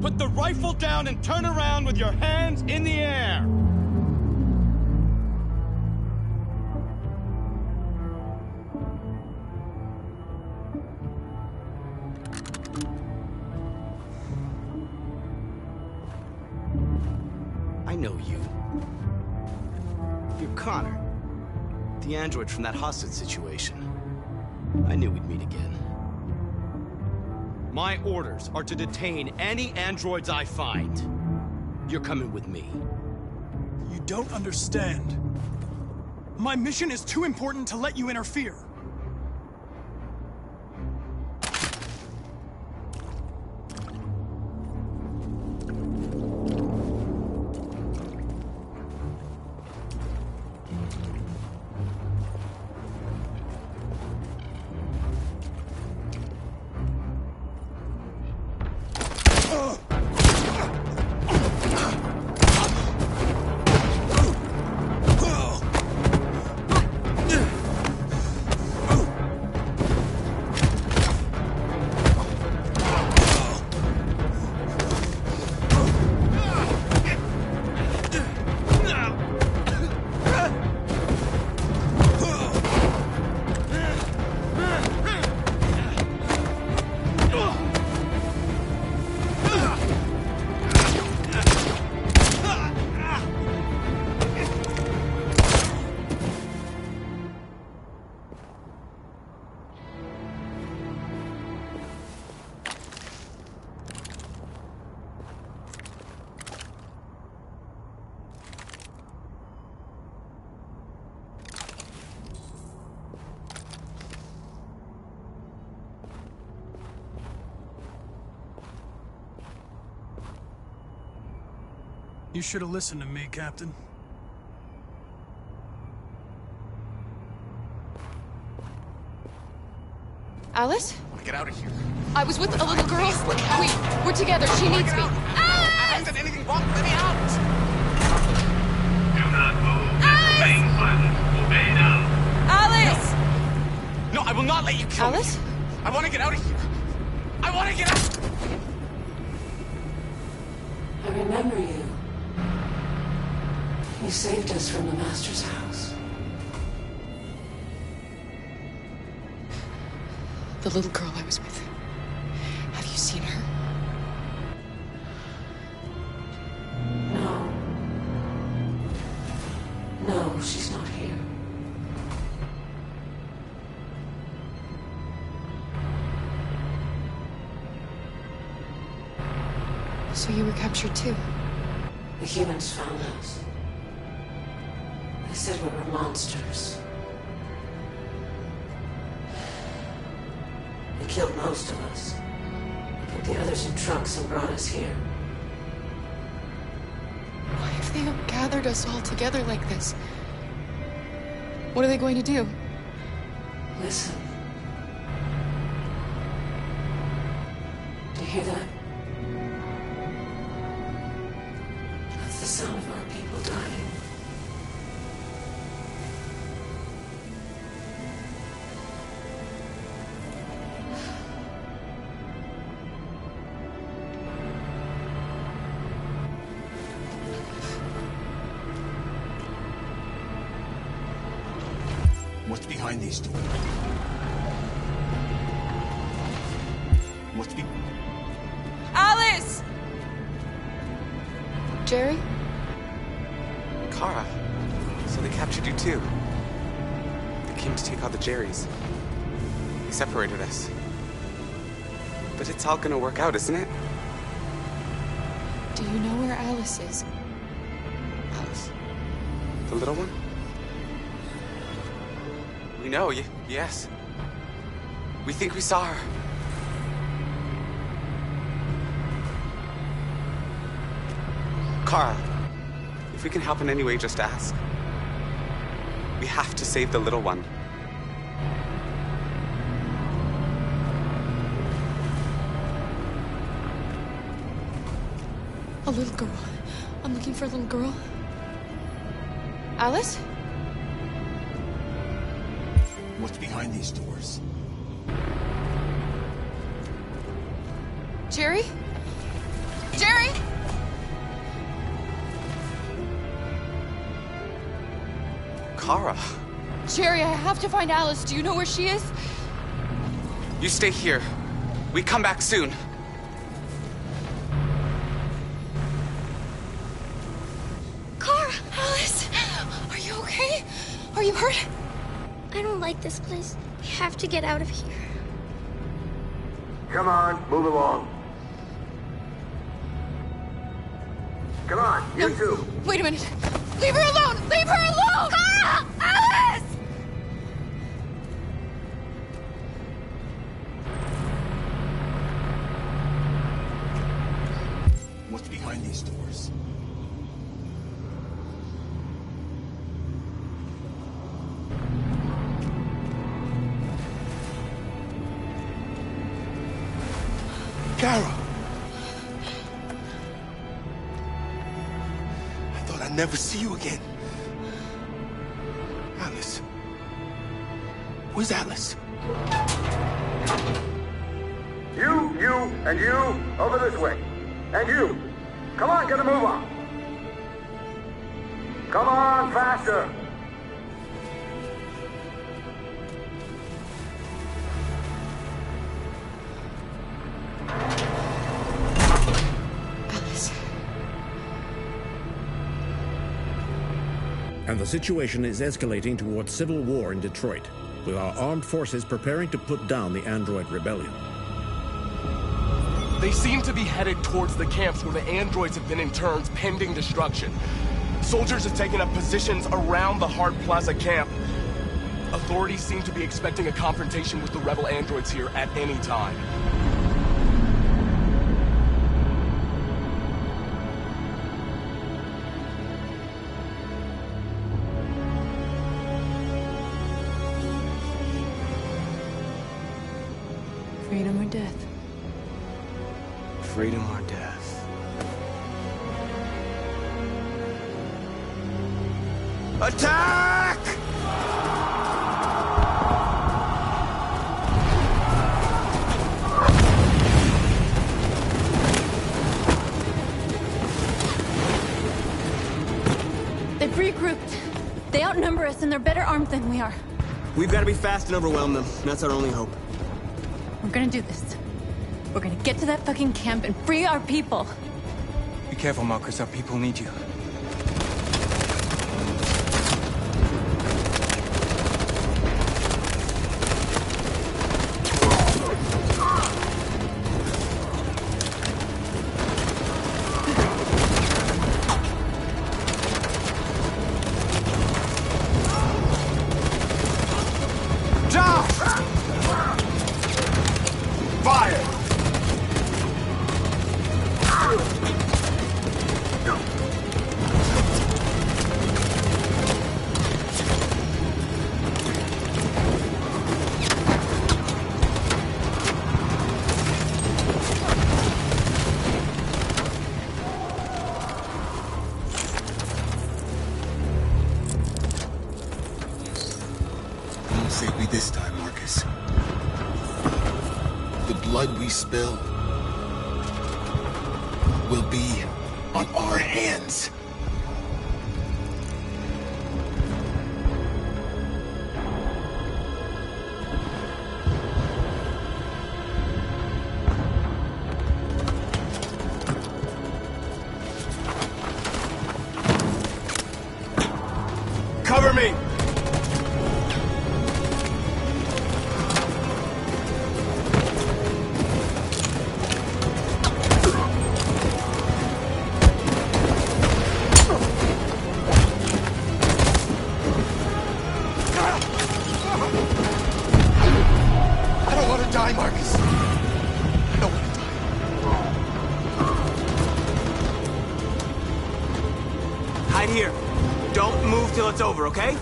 Put the rifle down and turn around with your hands in the air!
I know you. You're Connor. The android from that hostage situation. I knew we'd meet again.
My orders are to detain any androids I find. You're coming with me.
You don't understand. My mission is too important to let you interfere. You should have listened to me, Captain.
Alice?
I want to get out of here.
I was with a little girl. We're together. She needs me.
I haven't done anything wrong. Let me out.
Do not move. Disobeying violence. Obey now.
Alice!
No, I will not let you kill
Alice?
me. I want to get out of here. I want to get out.
I remember you. You saved us from the Master's house.
The little girl I was with. Have you seen her?
No. No, she's not here.
So you were captured too?
The humans found us. They said we were monsters. They killed most of us. Put the others in trucks and brought us here.
Why have they gathered us all together like this? What are they going to do?
Listen. Do you hear that? That's the sound of our people dying.
What's behind these doors? What's be...
Alice! Jerry?
Kara. So they captured you too. They came to take out the Jerrys. They separated us. But it's all gonna work out, isn't it?
Do you know where Alice is?
Alice? The little one? We know, yes. We think we saw her. Kara, if we can help in any way, just ask. We have to save the little one.
A little girl. I'm looking for a little girl. Alice?
What's behind these doors?
Jerry? Jerry?
Kara.
Jerry, I have to find Alice. Do you know where she is?
You stay here. We come back soon.
Kara!
Alice! Are you okay? Are you hurt?
I don't like this place. We have to get out of here.
Come on, move along. Come on, you two.
Wait a minute. Leave her alone! Leave her alone!
Kara! Alice!
What's behind these doors? Kara! I thought I'd never see you again. Alice. Where's Alice?
You, and you, over this way. And you. Come on, get a move on. Come on, faster.
Alice.
And the situation is escalating towards civil war in Detroit, with our armed forces preparing to put down the Android rebellion.
They seem to be headed towards the camps where the androids have been interned pending destruction. Soldiers have taken up positions around the Hart Plaza camp. Authorities seem to be expecting a confrontation with the rebel androids here at any time.
Freedom or death.
Freedom or death. Attack!
They've regrouped. They outnumber us and they're better armed than we are.
We've got to be fast and overwhelm them. That's our only hope.
We're gonna do this. We're gonna get to that fucking camp and free our people.
Be careful, Marcus. Our people need you.
Save me this time, Marcus. The blood we spill will be on our hands.
Cover me!
Hide here. Don't move till it's over, okay?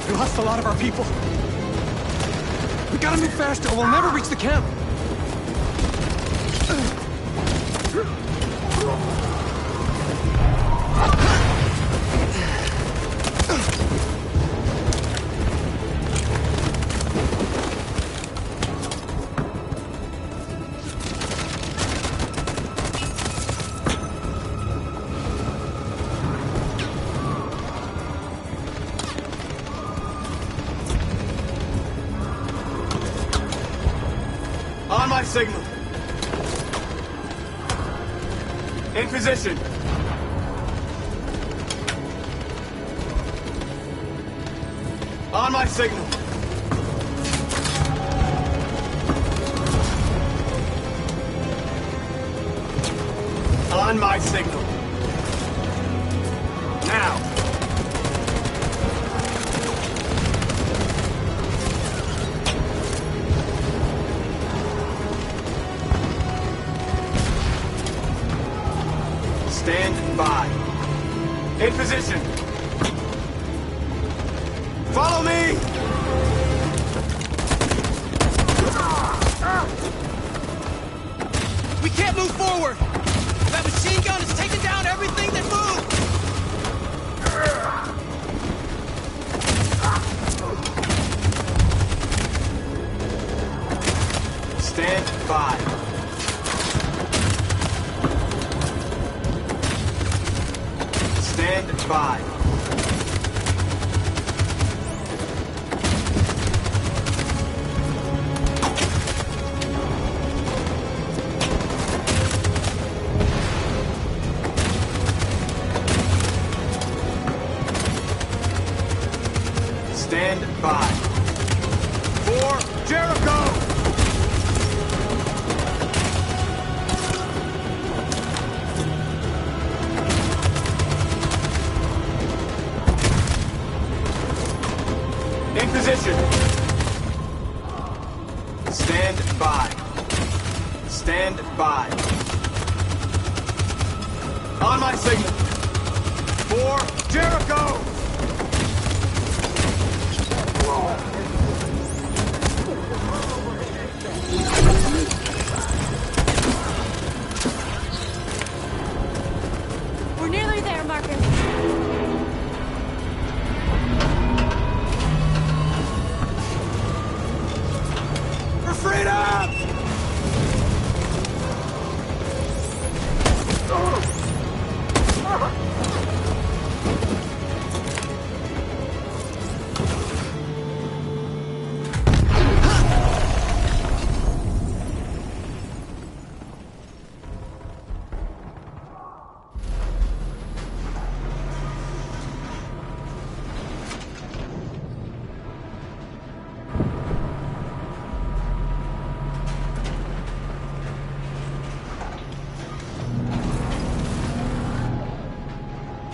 We lost a lot of our people. We gotta move faster or we'll never reach the camp.
On my signal. In position. On my signal. On my signal. Now. Stand by. In position. Follow me!
We can't move forward! That machine gun is taking down everything that moves!
Stand by. Stand by. Stand by. For Jericho! In position. Stand by. Stand by. On my signal. For Jericho!
We're nearly there, Marcus.
For freedom!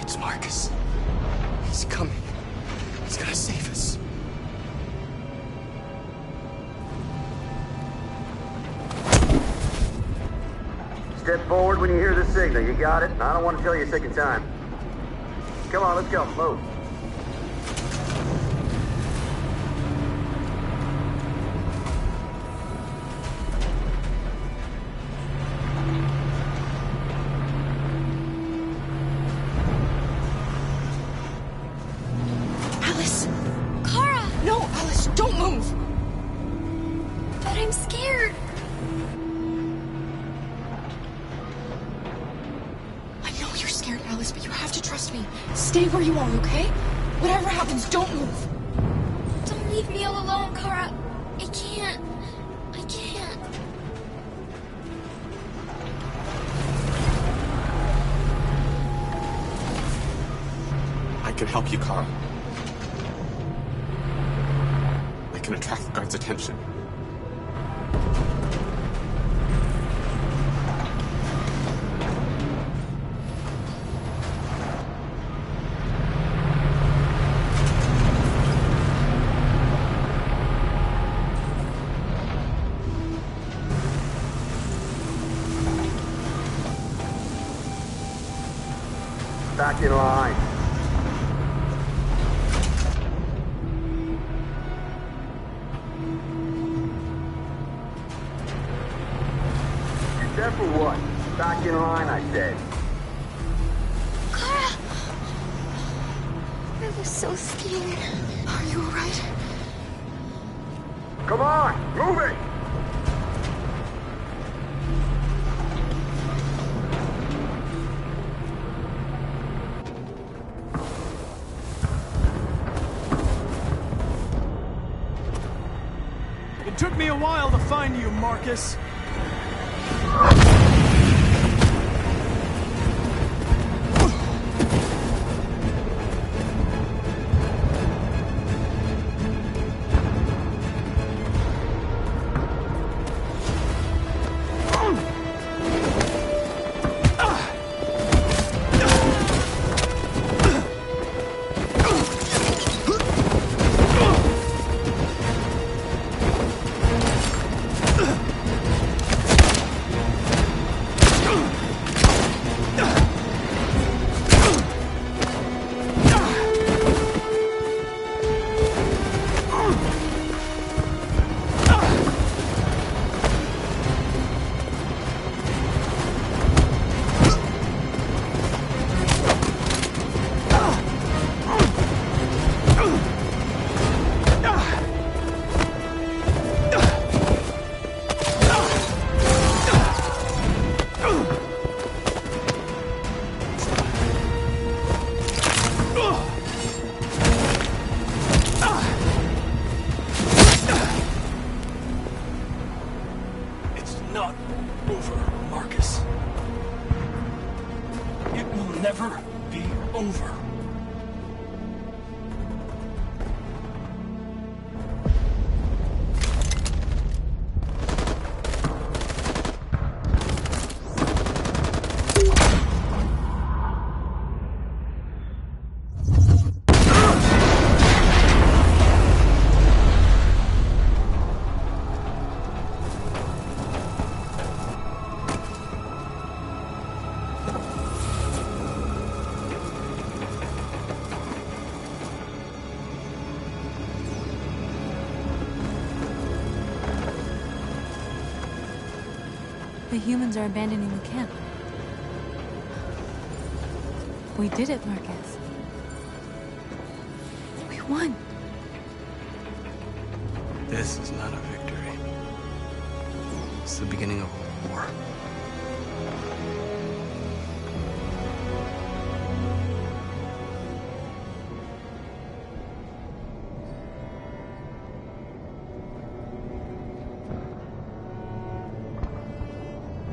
It's Marcus. He's coming. He's gonna save us.
Step forward when you hear the signal. You got it? I don't want to tell you a second time. Come on, let's go. Move.
Alice! Kara!
No, Alice, don't move!
But I'm scared.
I know you're scared, Alice, but you have to trust me. Stay where you are, okay? Whatever happens, don't move.
Don't leave me all alone, Kara. I can't. I can't.
I can help you, Kara. I can attract the guards' attention.
Back in line. Except for what? Back in line, I said.
Kara! I was so scared.
Are you alright?
Come on, move it!
It took me a while to find you, Marcus. never be over.
The humans are abandoning the camp. We did it, Marcus. We won.
This is not a victory. It's the beginning of a war.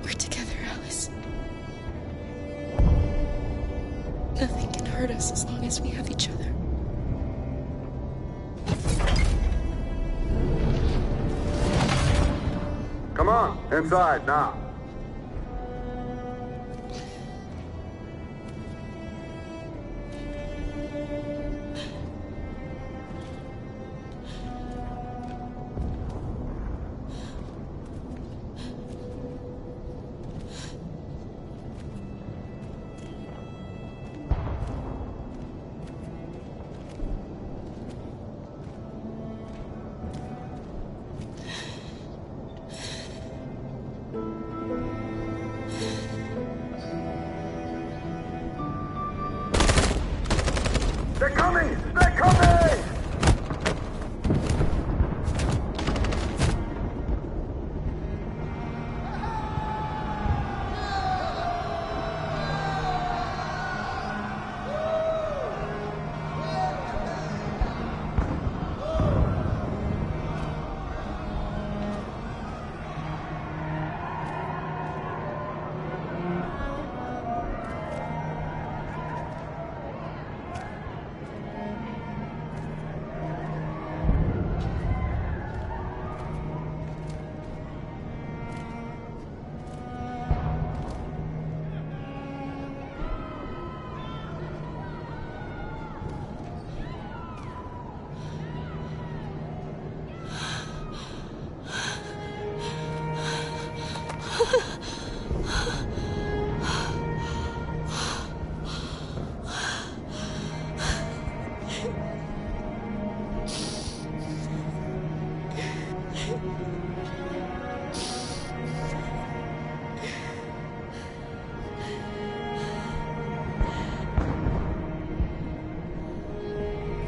We're together, Alice. Nothing can hurt us as long as we have each other.
Come on, inside now. They're coming! They're coming!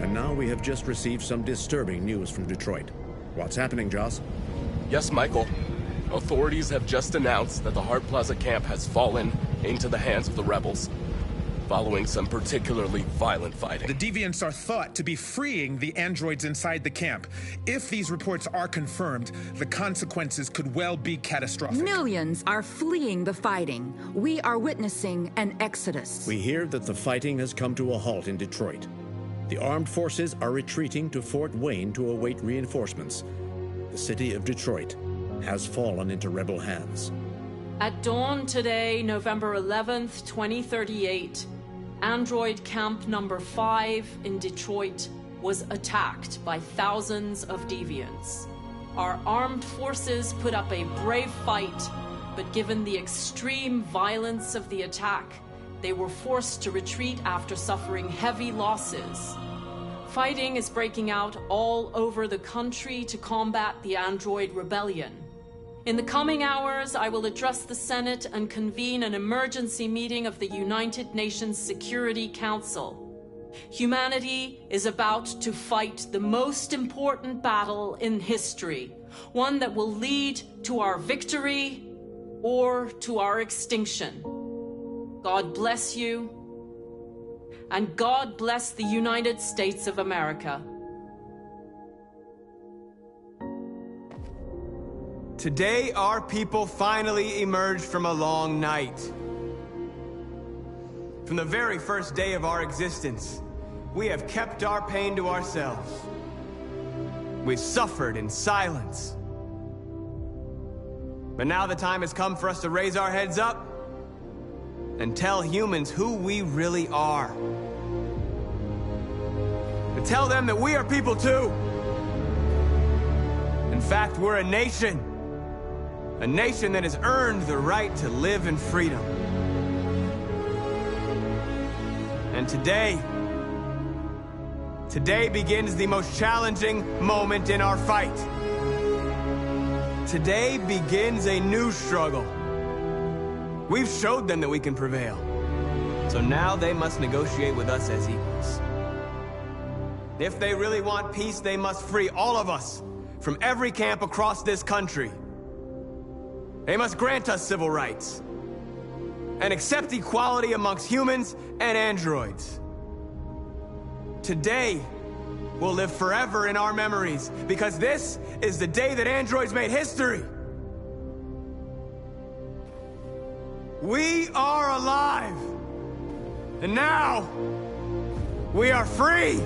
And now we have just received some disturbing news from Detroit. What's happening, Joss?
Yes, Michael. Authorities have just announced that the Hart Plaza camp has fallen into the hands of the rebels, following some particularly violent fighting.
The Deviants are thought to be freeing the androids inside the camp. If these reports are confirmed, the consequences could well be catastrophic.
Millions are fleeing the fighting. We are witnessing an exodus.
We hear that the fighting has come to a halt in Detroit. The armed forces are retreating to Fort Wayne to await reinforcements. The city of Detroit has fallen into rebel hands.
At dawn today, November 11th, 2038, Android Camp Number 5 in Detroit was attacked by thousands of deviants. Our armed forces put up a brave fight, but given the extreme violence of the attack, they were forced to retreat after suffering heavy losses. Fighting is breaking out all over the country to combat the Android rebellion. In the coming hours, I will address the Senate and convene an emergency meeting of the United Nations Security Council. Humanity is about to fight the most important battle in history, one that will lead to our victory or to our extinction. God bless you, and God bless the United States of America.
Today, our people finally emerged from a long night. From the very first day of our existence, we have kept our pain to ourselves. We've suffered in silence. But now the time has come for us to raise our heads up and tell humans who we really are. To tell them that we are people too. In fact, we're a nation. A nation that has earned the right to live in freedom. And today begins the most challenging moment in our fight. Today begins a new struggle. We've showed them that we can prevail. So now they must negotiate with us as equals. If they really want peace, they must free all of us from every camp across this country. They must grant us civil rights and accept equality amongst humans and androids. Today will live forever in our memories because this is the day that androids made history. We are alive. And now, we are free!